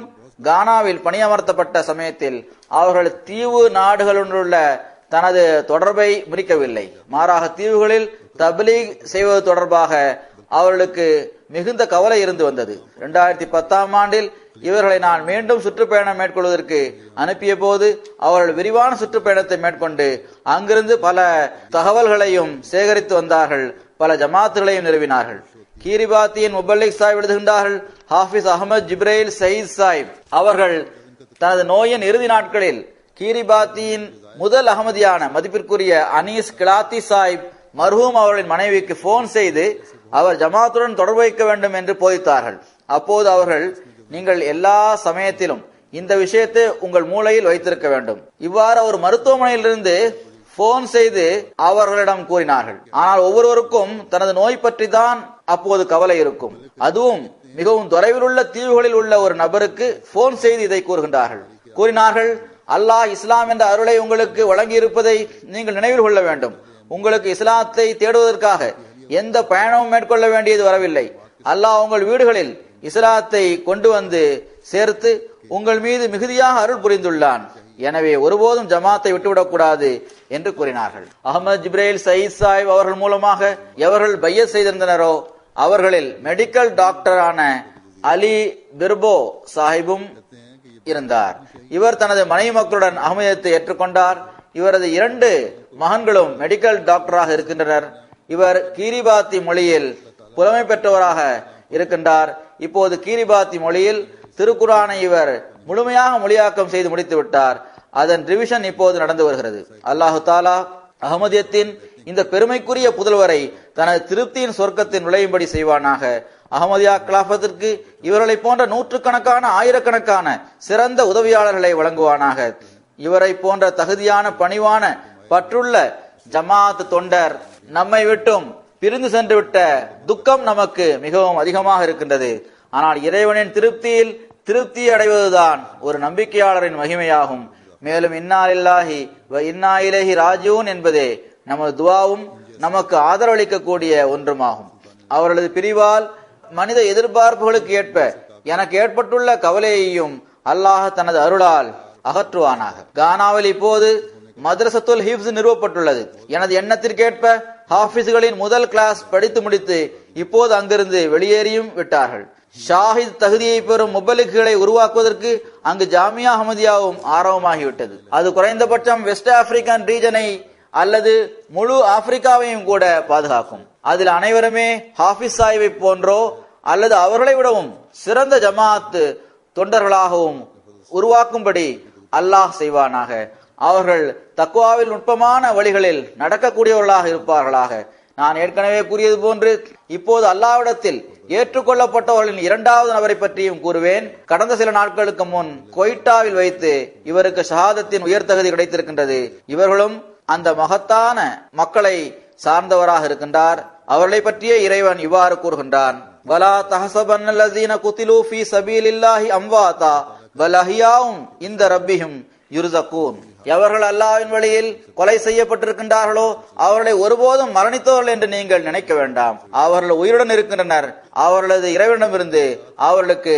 கானாவில் பணியமர்த்தப்பட்ட சமயத்தில் அவர்கள் தீவு நாடுகளுள்ள தனது தொடர்பை முறிக்கவில்லை. மாறாக தீவுகளில் தப்லீக் செய்வது தொடர்பாக அவர்களுக்கு மிகுந்த கவலை இருந்து வந்தது. 2010ஆம் ஆண்டில் இவர்களை நான் மீண்டும் சுற்றுப்பயணம் மேற்கொள்வதற்கு அனுப்பிய போது அவர்கள் விரிவான சுற்றுப்பயணத்தை மேற்கொண்டு அங்கிருந்து பல தகவல்களையும் சேகரித்து வந்தார்கள். பல ஜமாத்துகளையும் நிறுவினார்கள். கீரிபாத்தியின் முபல்லிக் சாஹிப் எழுதுகின்றார்கள், ஹாஃபிஸ் அஹமது ஜிப்ரைல் சயீத் சாஹிப் அவர்கள் தனது நோயின் இறுதி நாட்களில் கீரிபாத்தியின் முதல் அகமதியான மதிப்பிற்குரிய அனீஸ் கிலாத்தி சாஹிப் மர்ஹூம் அவர்களின் மனைவிக்கு போன் செய்து அவர் ஜமாத்துடன் தொடர்பு வைக்க வேண்டும் என்று போதித்தார்கள். அப்போது அவர்கள், நீங்கள் எல்லா சமயத்திலும் இந்த விஷயத்தை உங்கள் மூளையில் வைத்திருக்க வேண்டும். இவ்வாறு ஒரு மருத்துவமனையிலிருந்து போன் செய்து அவர்களிடம் கூறினார்கள். ஆனால் ஒவ்வொருவருக்கும் தனது நோய் பற்றி தான் அப்போது கவலை இருக்கும். அதுவும் மிகவும் தொலைவில் உள்ள தீவுகளில் உள்ள ஒரு நபருக்கு போன் செய்து இதை கூறினார்கள். அல்லாஹ் இஸ்லாம் என்ற அருளை உங்களுக்கு வழங்கி இருப்பதை நீங்கள் நினைவில் கொள்ள வேண்டும். உங்களுக்கு இஸ்லாத்தை தேடுவதற்காக எந்த பயணமும் மேற்கொள்ள வேண்டியது வரவில்லை. அல்லாஹ் உங்கள் வீடுகளில் இஸ்லாத்தை கொண்டு வந்து சேர்த்து உங்கள் மீது மிகுதியாக அருள் புரிந்துள்ளான். எனவே ஒருபோதும் ஜமாத்தை விட்டுவிடக் கூடாது என்று கூறினார்கள். அஹமது ஜிப்ரைல் சயீத் சாஹிப் அவர்கள் மூலமாக எவர்கள் பையத் செய்திருந்தனரோ அவர்களில் மெடிக்கல் டாக்டரான அலி பிர்போ சாஹிபும் இருந்தார். இவர் தனது மனைவி மக்களுடன் அஹ்மதியத்தை ஏற்றுக்கொண்டார். இவரது 2 மகன்களும் மெடிக்கல் டாக்டராக இருக்கின்றனர். இவர் கீரிபாத்தி மொழியில் புலமை பெற்றவராக இருக்கின்றார். இப்போது கீரிபாத்தி மொழியில் திருக்குரானை இவர் முழுமையாக மொழியாக்கம் செய்து முடித்து விட்டார். அதன் ரிவிஷன் இப்போது நடந்து வருகிறது. அல்லாஹு தாலா அஹ்மதியத்தின் இந்த பெருமைக்குரிய புதல்வரை தனது திருப்தியின் சொர்க்கத்தின் நுழையும்படி செய்வானாக. அஹ்மதியா கிலாபத்திற்கு இவர்களை போன்ற நூற்றுக்கணக்கான ஆயிரக்கணக்கான சிறந்த உதவியாளர்களை வழங்குவானாக. இவரை போன்ற தகுதியான பணிவான பற்றுள்ள ஜமாத் தொண்டர் நம்மை விட்டும் பிரிந்து சென்று விட்ட துக்கம் நமக்கு மிகவும் அதிகமாக இருக்கின்றது. ஆனால் இறைவனின் திருப்தியில் திருப்தி அடைவதுதான் ஒரு நம்பிக்கையாளரின் மகிமையாகும். மேலும் இன்னா லில்லாஹி வ இன்னா இலைஹி ராஜிஊன் என்பதே நமது துஆவும் நமக்கு ஆதரவளிக்கக்கூடிய ஒன்றுமாகும். அவர்களது பிரிவால் மனித எதிர்பார்ப்புகளுக்கு ஏற்ப எனக்கு ஏற்பட்டுள்ள கவலையையும் அல்லாஹ் தனது அருளால் அகற்றுவானாக. கானாவில் இப்போது மദ്രസத்துல் ஹிஃப்ஸ் நிறுவப்பட்டுள்ளது. எனது எண்ணத்திற்கேற்ப ஹாஃபிஸ்களின் முதல் கிளாஸ் படித்து முடித்து இப்போது அங்கிருந்து வெளியேறியும் விட்டார்கள். ஷாஹித் தகுதியை பெறும் முபல்லிக்குகளை உருவாக்குவதற்கு அங்கு ஜாமியா அஹ்மதியாவும் ஆரம்பமாகிவிட்டது. அது குறைந்தபட்சம் வெஸ்ட் ஆப்பிரிக்கன் ரீஜனை அல்லது முழு ஆப்பிரிக்காவையும் கூட பாதுகாக்கும். அதில் அனைவருமே ஹாஃபிஸ் சாஹிபை போன்றோ அல்லது அவர்களை விடவும் சிறந்த ஜமாத் தொண்டர்களாகவும் உருவாக்கும்படி அல்லாஹ் செய்வானாக. அவர்கள் தக்வாவில் நுட்பமான வழிகளில் நடக்கக்கூடியவர்களாக இருப்பார்களாக. நான் ஏற்கனவே கூறியது போன்று இப்போது அல்லாஹ்விடத்தில் ஏற்றுக்கொள்ளப்பட்டவர்களின் 2வது நபரை பற்றியும் கூறுவேன். கடந்த சில நாட்களுக்கு முன் கொய்டாவில் வைத்து இவருக்கு ஷஹாதத்தின் உயர் தகுதி கிடைத்திருக்கின்றது. இவர்களும் அந்த மகத்தான மக்களை சார்ந்தவராக இருக்கின்றார். அவர்களை பற்றிய இறைவன் இவ்வாறு கூறுகின்றான், வலா தஹஸபன்னல்லஸீன குதிலூ ஃபீ ஸபீலில்லாஹி அம்வாதா பல் அஹ்யாஉன் இன்த ரப்பிஹிம் யுர்ஸகூன். எவர்கள் அல்லாஹ்வின் வழியில் கொலை செய்யப்பட்டிருக்கின்றார்களோ அவர்களை ஒருபோதும் மரணித்தவர்கள் என்று நீங்கள் நினைக்க வேண்டாம். அவர்கள் உயிருடன் இருக்கின்றனர். அவர்களது இறைவனிடமிருந்து அவர்களுக்கு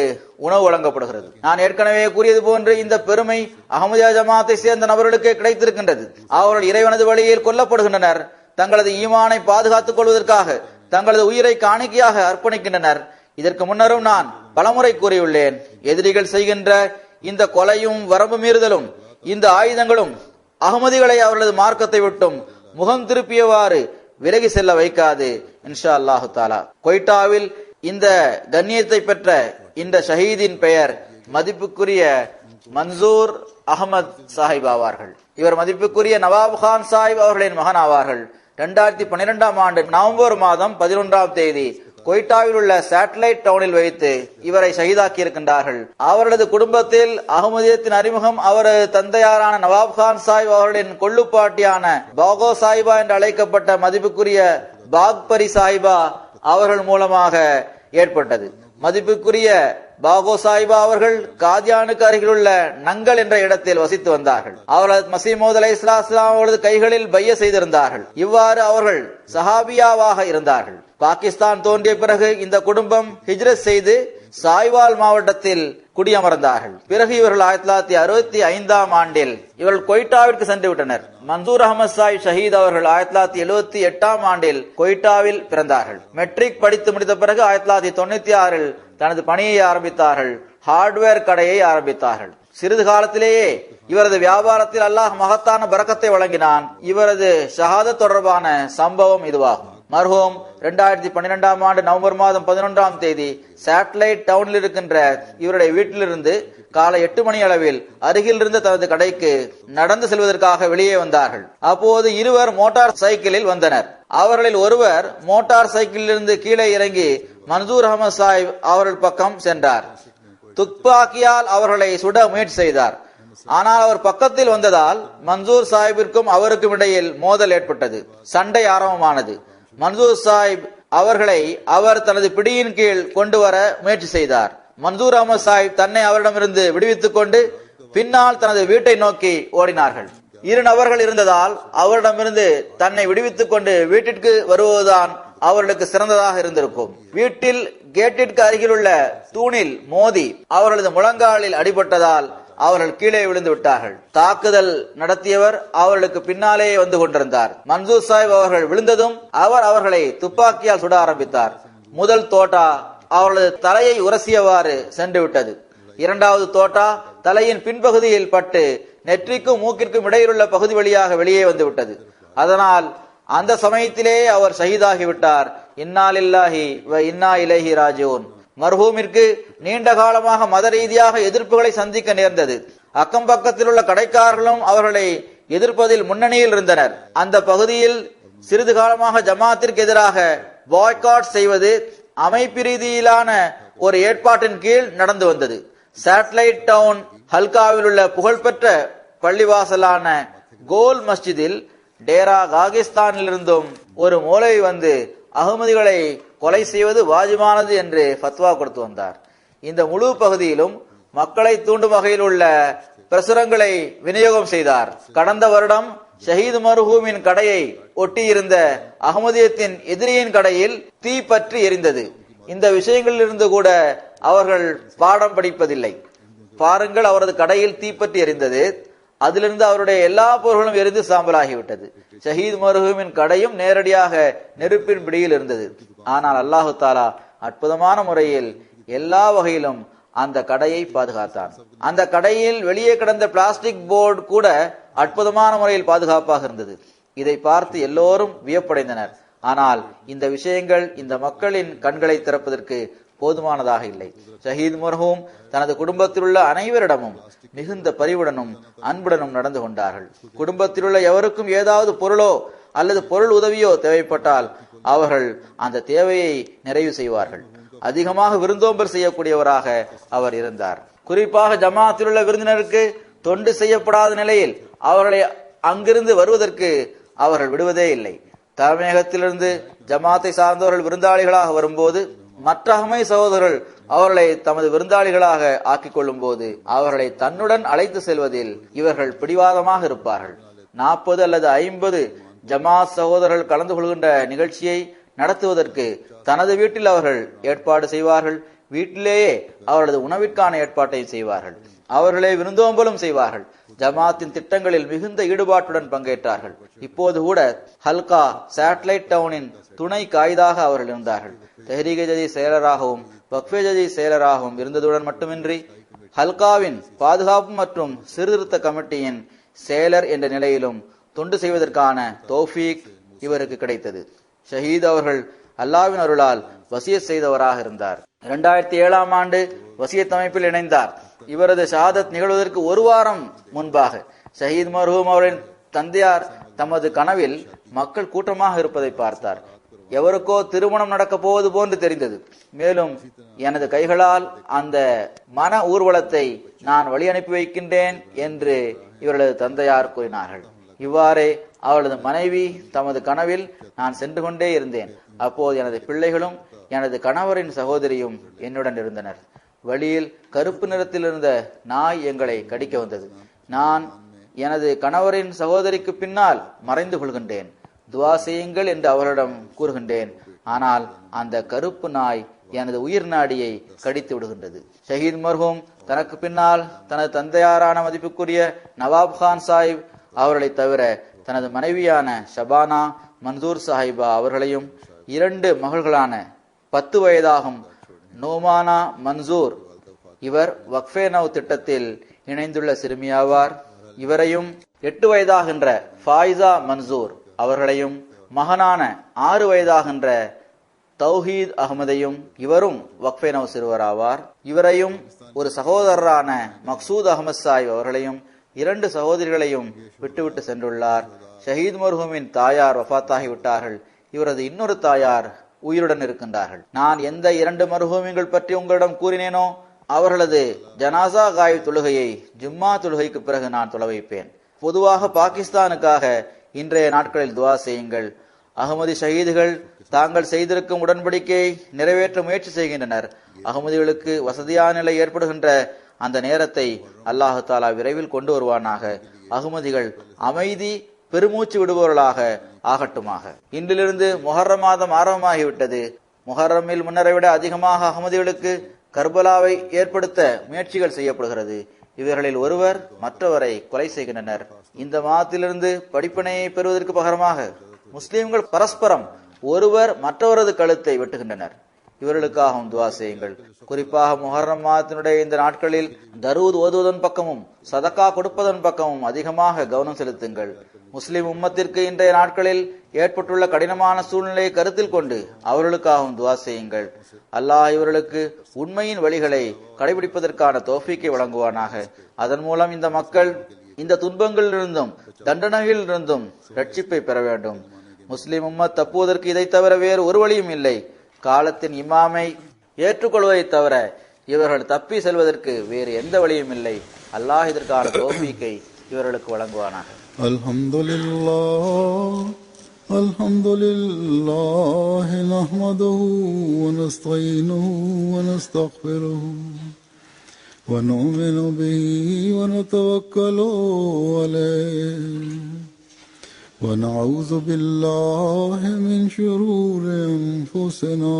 உணவு வழங்கப்படுகிறது. நான் ஏற்கனவே கூறியது போன்று இந்த பெருமை அஹ்மதியா ஜமாத்தை சேர்ந்த நபர்களுக்கு கிடைத்திருக்கின்றது. அவர்கள் இறைவனது வழியில் கொல்லப்படுகின்றனர். தங்களது ஈமானை பாதுகாத்துக் கொள்வதற்காக தங்களது உயிரை காணிக்கையாக அர்ப்பணிக்கின்றனர். இதற்கு முன்னரும் நான் பலமுறை கூறியுள்ளேன், எதிரிகள் செய்கின்ற இந்த கொலையும் வரம்பு மீறுதலும் இந்த ஆயுதங்களும் அகமதிகளை அவர்களது மார்க்கத்தை விட்டும் முகம் திருப்பியவாறு விலகி செல்ல வைக்காது இன்ஷா அல்லாஹு தாலா. கொய்டாவில் இந்த கண்ணியத்தை பெற்ற இந்த ஷஹீதின் பெயர் மதிப்புக்குரிய மன்சூர் அகமது சாஹிப் ஆவார்கள். இவர் மதிப்புக்குரிய நவாப் கான் சாஹிப் அவர்களின் மகன் ஆவார்கள். 2012ஆம் ஆண்டு நவம்பர் மாதம் 11ஆம் தேதி கொய்டாவில் உள்ள சேட்டலைட் டவுனில் வைத்து இவரை ஷஹீதாக்கி இருக்கின்றார்கள். அவரது குடும்பத்தில் அஹ்மதியத்தின் அறிமுகம் அவரது தந்தையாரான நவாப் கான் சாஹிப் அவர்களின் கொள்ளுப்பாட்டியான பாகோ சாஹிபா என்று அழைக்கப்பட்ட மதிப்புக்குரிய பாக்பரி சாஹிபா அவர்கள் மூலமாக ஏற்பட்டது. மதிப்புக்குரிய பாகோ சாஹிபா அவர்கள் காதியானுக்கு அருகில் உள்ள நங்கல் என்ற இடத்தில் வசித்து வந்தார்கள். அவர்கள் மசீமோத் அலைஹிஸ்ஸலாம் அவரது கைகளில் பைய செய்திருந்தார்கள். இவ்வாறு அவர்கள் சஹாபியாவாக இருந்தார்கள். பாகிஸ்தான் தோன்றிய பிறகு இந்த குடும்பம் ஹிஜ்ரத் செய்து சாய்வால் மாவட்டத்தில் குடியமர்ந்தார்கள். பிறகு இவர்கள் 1965ஆம் ஆண்டில் இவர்கள் கொய்டாவிற்கு சென்று விட்டனர். மன்சூர் அகமது சாஹிப் ஷஹீத் அவர்கள் 1978ஆம் ஆண்டில் கொய்டாவில் பிறந்தார்கள். மெட்ரிக் படித்து முடித்த பிறகு 1996இல் தனது பணியை ஆரம்பித்தார்கள். ஹார்ட்வேர் கடையை ஆரம்பித்தார்கள். சிறிது காலத்திலேயே இவரது வியாபாரத்தில் அல்லாஹ் மகத்தான பரக்கத்தை வழங்கினான். இவரது ஷஹாதத் தொடர்பான சம்பவம் இதுவாகும். மர்ஹூம் 2012ஆம் ஆண்டு நவம்பர் மாதம் 11ஆம் தேதி சேட்டலைட் டவுனில் இருக்கின்ற இவருடைய வீட்டிலிருந்து காலை 8 மணி அளவில் அருகில் இருந்த தனது கடைக்கு நடந்து செல்வதற்காக வெளியே வந்தார்கள். அப்போது இருவர் மோட்டார் சைக்கிளில் வந்தனர். அவர்களில் ஒருவர் மோட்டார் சைக்கிளில் இருந்து கீழே இறங்கி மன்சூர் அகமது சாஹிப் அவர்கள் பக்கம் சென்றார். துப்பாக்கியால் அவர்களை சுட முயற்சி செய்தார். ஆனால் அவர் பக்கத்தில் வந்ததால் மன்சூர் சாஹிப்பிற்கும் அவருக்கும் இடையில் மோதல் ஏற்பட்டது. சண்டை ஆரம்பமானது. மன்சூர் சாஹிப் அவர்களை அவர் தனது பிடியின் கீழ் கொண்டு வர முயற்சி செய்தார். மன்சூர் அகமது சாஹிப் தன்னை அவரிடமிருந்து விடுவித்துக் கொண்டு பின்னால் தனது வீட்டை நோக்கி ஓடினார்கள். 2 நபர்கள் இருந்ததால் அவரிடமிருந்து தன்னை விடுவித்துக் கொண்டு வீட்டிற்கு வருவதுதான் அவர்களுக்கு சிறந்ததாக இருந்திருக்கும். வீட்டில் கேட்டிற்கு அருகில் உள்ள தூணில் மோதி அவர்களது முழங்காலில் அடிபட்டதால் அவர்கள் கீழே விழுந்து விட்டார்கள். தாக்குதல் நடத்தியவர் அவர்களுக்கு பின்னாலே வந்து கொண்டிருந்தார். மன்சூர் சாஹிப் அவர்கள் விழுந்ததும் அவர் அவர்களை துப்பாக்கியால் சுட ஆரம்பித்தார். முதல் தோட்டா அவர்களது தலையை உரசியவாறு சென்று விட்டது. 2வது தோட்டா தலையின் பின்பகுதியில் பட்டு நெற்றிக்கும் மூக்கிற்கும் இடையிலுள்ள பகுதி வழியாக வெளியே வந்து விட்டது. அதனால் அந்த சமயத்திலே அவர் ஷஹீதாகிவிட்டார். இன்னா லில்லாஹி வ இன்னா இலைஹி ராஜிஊன். மர்ஹூமிற்கு நீண்ட காலமாக மத ரீதியாக எதிர்ப்புகளை சந்திக்க நேர்ந்தது. அக்கம் பக்கத்தில் உள்ள கடைக்காரர்களும் அவர்களை எதிர்ப்பதில் முன்னணியில் இருந்தனர். அந்த பகுதியில் சிறிது காலமாக ஜமாத்திற்கு எதிராக பாய்காட் செய்வது அமைப்பு ரீதியிலான ஒரு ஏற்பாட்டின் கீழ் நடந்து வந்தது. சேட்டலைட் டவுன் ஹல்காவில் உள்ள புகழ்பெற்ற பள்ளிவாசலான கோல் மஸ்ஜிதில் டேரா காகிஸ்தானில் இருந்தும் ஒரு மௌலவி வந்து அகமதிகளை கொலை செய்வது வாஜிபானது என்று ஃபத்வா கொடுத்து வந்தார். இந்த முழு பகுதியிலும் மக்களை தூண்டும் வகையில் உள்ள பிரசுரங்களை விநியோகம் செய்தார். கடந்த வருடம் ஷஹீத் மர்ஹூமின் கடையை ஒட்டியிருந்த அகமதியத்தின் எதிரியின் கடையில் தீ பற்றி எரிந்தது. இந்த விஷயங்களில் இருந்து கூட அவர்கள் பாடம் படிப்பதில்லை. பாருங்கள், அவரது கடையில் தீப்பற்றி எரிந்தது. அதிலிருந்து அவருடைய எல்லா பொருள்களும் எரிந்து சாம்பலாகிவிட்டது. ஷஹீத் மர்ஹூமின் கடையும் நேரடியாக நெருப்பின் பிடியில் இருந்தது. ஆனால் அல்லாஹு தாலா அற்புதமான முறையில் எல்லா வகையிலும் அந்த கடையை பாதுகாத்தான். அந்த கடையில் வெளியே கிடந்த பிளாஸ்டிக் போர்டு கூட அற்புதமான முறையில் பாதுகாப்பாக இருந்தது. இதை பார்த்து எல்லோரும் வியப்படைந்தனர். ஆனால் இந்த விஷயங்கள் இந்த மக்களின் கண்களை திறப்பதற்கு போதுமானதாக இல்லை. ஷஹீத் மர்ஹூம் தனது குடும்பத்தில் உள்ள அனைவரிடமும் மிகுந்த பரிவுடனும் அன்புடனும் நடந்து கொண்டார்கள். குடும்பத்தில் உள்ள எவருக்கும் ஏதாவது பொருளோ அல்லது பொருள் உதவியோ தேவைப்பட்டால் அவர்கள் அந்த தேவையை நிறைவு செய்வார்கள். அதிகமாக விருந்தோம்பல் செய்யக்கூடியவராக அவர் இருந்தார். குறிப்பாக ஜமாத்தில் உள்ள விருந்தினருக்கு தொண்டு செய்யப்படாத நிலையில் அவர்களை அங்கிருந்து வருவதற்கு அவர்கள் விடுவதே இல்லை. தலைமையகத்திலிருந்து ஜமாத்தை சார்ந்தவர்கள் விருந்தாளிகளாக வரும்போது மற்ற அகமை சகோதரர்கள் அவர்களை தமது விருந்தாளிகளாக ஆக்கிக் கொள்ளும் போது அவர்களை தன்னுடன் அழைத்து செல்வதில் இவர்கள் பிடிவாதமாக இருப்பார்கள். 40 அல்லது 50 ஜமாத் சகோதரர்கள் கலந்து கொள்கின்ற நிகழ்ச்சியை நடத்துவதற்கு தனது வீட்டில் அவர்கள் ஏற்பாடு செய்வார்கள். வீட்டிலேயே அவர்களது உணவிற்கான ஏற்பாட்டை செய்வார்கள். அவர்களே விருந்தோம்பலும் செய்வார்கள். ஜமாத்தின் திட்டங்களில் மிகுந்த ஈடுபாட்டுடன் பங்கேற்றார்கள். இப்போது கூட ஹல்கா சேட்டலைட் டவுனின் துணை காயிதாக அவர்கள் இருந்தார்கள். தெஹ்ரீகே ஜதீத் செயலராகவும் வக்ஃபே ஜதீத் செயலராகவும் இருந்ததுடன் மட்டுமின்றி ஹல்காவின் பாதுகாப்பு மற்றும் சீர்திருத்த கமிட்டியின் செயலர் என்ற நிலையிலும் தொண்டு செய்வதற்கான தௌஃபீக் இவருக்கு கிடைத்தது. ஷஹீத் அவர்கள் அல்லாஹ்வின் அருளால் வசியத் செய்தவராக இருந்தார். 2007ஆம் ஆண்டு வசியத் அமைப்பில் இணைந்தார். இவரது ஷஹாதத் நிகழ்வதற்கு 1 வாரம் முன்பாக ஷஹீத் மர்ஹூம் அவரின் தந்தையார் தமது கனவில் மக்கள் கூட்டமாக இருப்பதை பார்த்தார். எவருக்கோ திருமணம் நடக்க போவது போன்று தெரிந்தது. மேலும் எனது கைகளால் அந்த மன ஊர்வலத்தை நான் வழி அனுப்பி வைக்கின்றேன் என்று இவரது தந்தையார் கூறினார்கள். இவ்வாறே அவளது மனைவி தமது கனவில் நான் சென்று கொண்டே இருந்தேன். அப்போது எனது பிள்ளைகளும் எனது கணவரின் சகோதரியும் என்னுடன் இருந்தனர். வழியில் கருப்பு நிறத்தில் இருந்த நாய் எங்களை கடிக்க வந்தது. நான் எனது கணவரின் சகோதரிக்கு பின்னால் மறைந்து கொள்கின்றேன். துவா செய்யுங்கள் என்று அவரிடம் கூறுகின்றேன். ஆனால் அந்த கருப்பு நாய் எனது உயிர் நாடியை கடித்து விடுகின்றது. ஷஹீத் மர்ஹூம் தனக்கு பின்னால் தனது தந்தையாரான மதிப்புக்குரிய நவாப் கான் சாஹிப் அவர்களை தவிர தனது மனைவியான ஷபானா மன்சூர் சாஹிபா அவர்களையும் 2 மகள்களான 10 வயதாகும் நோமானா மன்சூர், இவர் வக்ஃபே நவ் திட்டத்தில் இணைந்துள்ள சிறுமியாவார், இவரையும் 8 வயதாகின்ற ஃபாயிசா மன்சூர் அவர்களையும் மகனான 6 வயதாகின்ற தௌஹீத் அகமதையும், இவரும் வக்ஃபே நவ் சிறுவராவார், இவரையும் ஒரு சகோதரரான மக்சூத் அகமது சாஹிப் அவர்களையும் 2 சகோதரிகளையும் விட்டுவிட்டு சென்றுள்ளார். ஷஹீத் மர்ஹூமின் தாயார் வஃபாத்தாகி விட்டார்கள். இவரது இன்னொரு தாயார் உயிருடன் இருக்கின்றார்கள். நான் எந்த 2 மர்ஹூமிகள் பற்றி உங்களிடம் கூறினேனோ அவர்களது ஜனாசா காயிப் தொழுகையை ஜும்மா தொழுகைக்கு பிறகு நான் தொழ வைப்பேன். பொதுவாக பாகிஸ்தானுக்காக இன்றைய நாட்களில் துவா செய்யுங்கள். அகமதி ஷஹீதுகள் தாங்கள் செய்திருக்கும் உடன்படிக்கையை நிறைவேற்ற முயற்சி செய்கின்றனர். அகமதிகளுக்கு வசதியான நிலை ஏற்படுகின்ற அந்த நேரத்தை அல்லாஹு தாலா விரைவில் கொண்டு வருவானாக. அகமதிகள் அமைதி பெருமூச்சு விடுபவர்களாக ஆகட்டுமாக. இன்றிலிருந்து முஹர்ரம் மாதம் ஆரம்பமாகிவிட்டது. முஹர்ரமில் முன்னரை விட அதிகமாக அகமதிகளுக்கு கர்பலாவை ஏற்படுத்த முயற்சிகள் செய்யப்படுகிறது. இவர்களில் ஒருவர் மற்றவரை கொலை செய்கின்றனர். இந்த மாதத்திலிருந்து படிப்பினையை பெறுவதற்கு பகரமாக முஸ்லிம்கள் பரஸ்பரம் ஒருவர் மற்றவரது கழுத்தை வெட்டுகின்றனர். இவர்களுக்காகவும் துவா செய்யுங்கள். குறிப்பாக முஹர்ரம் மாதத்தினுடைய இந்த நாட்களில் தரூத் ஓதுவதன் பக்கமும் சதக்கா கொடுப்பதன் பக்கமும் அதிகமாக கவனம் செலுத்துங்கள். முஸ்லிம் உம்மத்திற்கு இன்றைய நாட்களில் ஏற்பட்டுள்ள கடினமான சூழ்நிலையை கருத்தில் கொண்டு அவர்களுக்காகவும் துவா செய்யுங்கள். அல்லாஹ் இவர்களுக்கு உண்மையின் வழிகளை கடைபிடிப்பதற்கான தௌஃபீக்கை வழங்குவானாக. அதன் மூலம் இந்த மக்கள் இந்த துன்பங்களிலிருந்தும் தண்டனைகளிலிருந்தும் ரட்சிப்பை பெற வேண்டும். முஸ்லிம் உம்மத் தப்புவதற்கு இதை தவிர வேறு ஒரு வழியும் இல்லை. காலத்தின் இமாமை ஏற்றுக்கொள்வதை தவிர இவர்கள் தப்பி செல்வதற்கு வேறு எந்த வழியும் இல்லை. அல்லாஹ் இதற்கான தௌஃபீக்கை இவர்களுக்கு வழங்குவானாக. அல்ஹம்துலில்லாஹ் நஹ்மதுஹு வ நஸ்தஈனுஹு வ நஸ்தக்ஃபிருஹு வ நு'மினு பிஹி வ நதவக்கலு அலைஹி வ நஊது பில்லாஹி மின் ஷுரூரி அன்ஃபுஸினா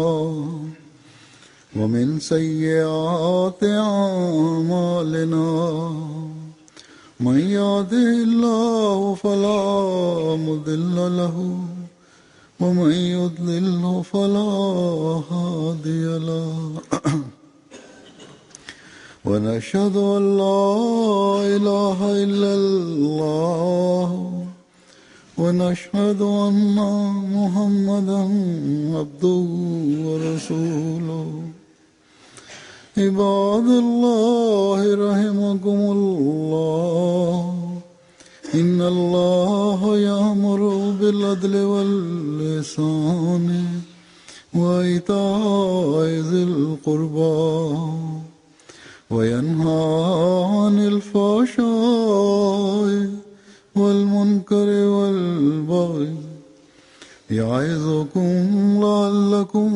வ மின் ஸய்யிஆத்தி அஅமாலினா. من يهده الله فلا مضل له ومن يضلل فلا هادي له ونشهد أن لا إله إلا الله ونشهد أن محمدا عبده ورسوله. عباد الله رحمكم الله إن الله يأمر بالعدل والإحسان وإيتاء ذي القربى وينهى عن الفحشاء والمنكر والبغي يعظكم لعلكم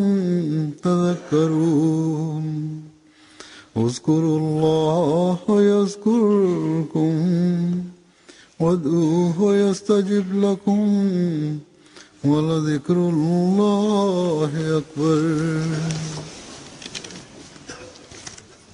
تذكرون. اذكروا الله يذكركم وادعوه يستجب لكم ولذكر الله أكبر.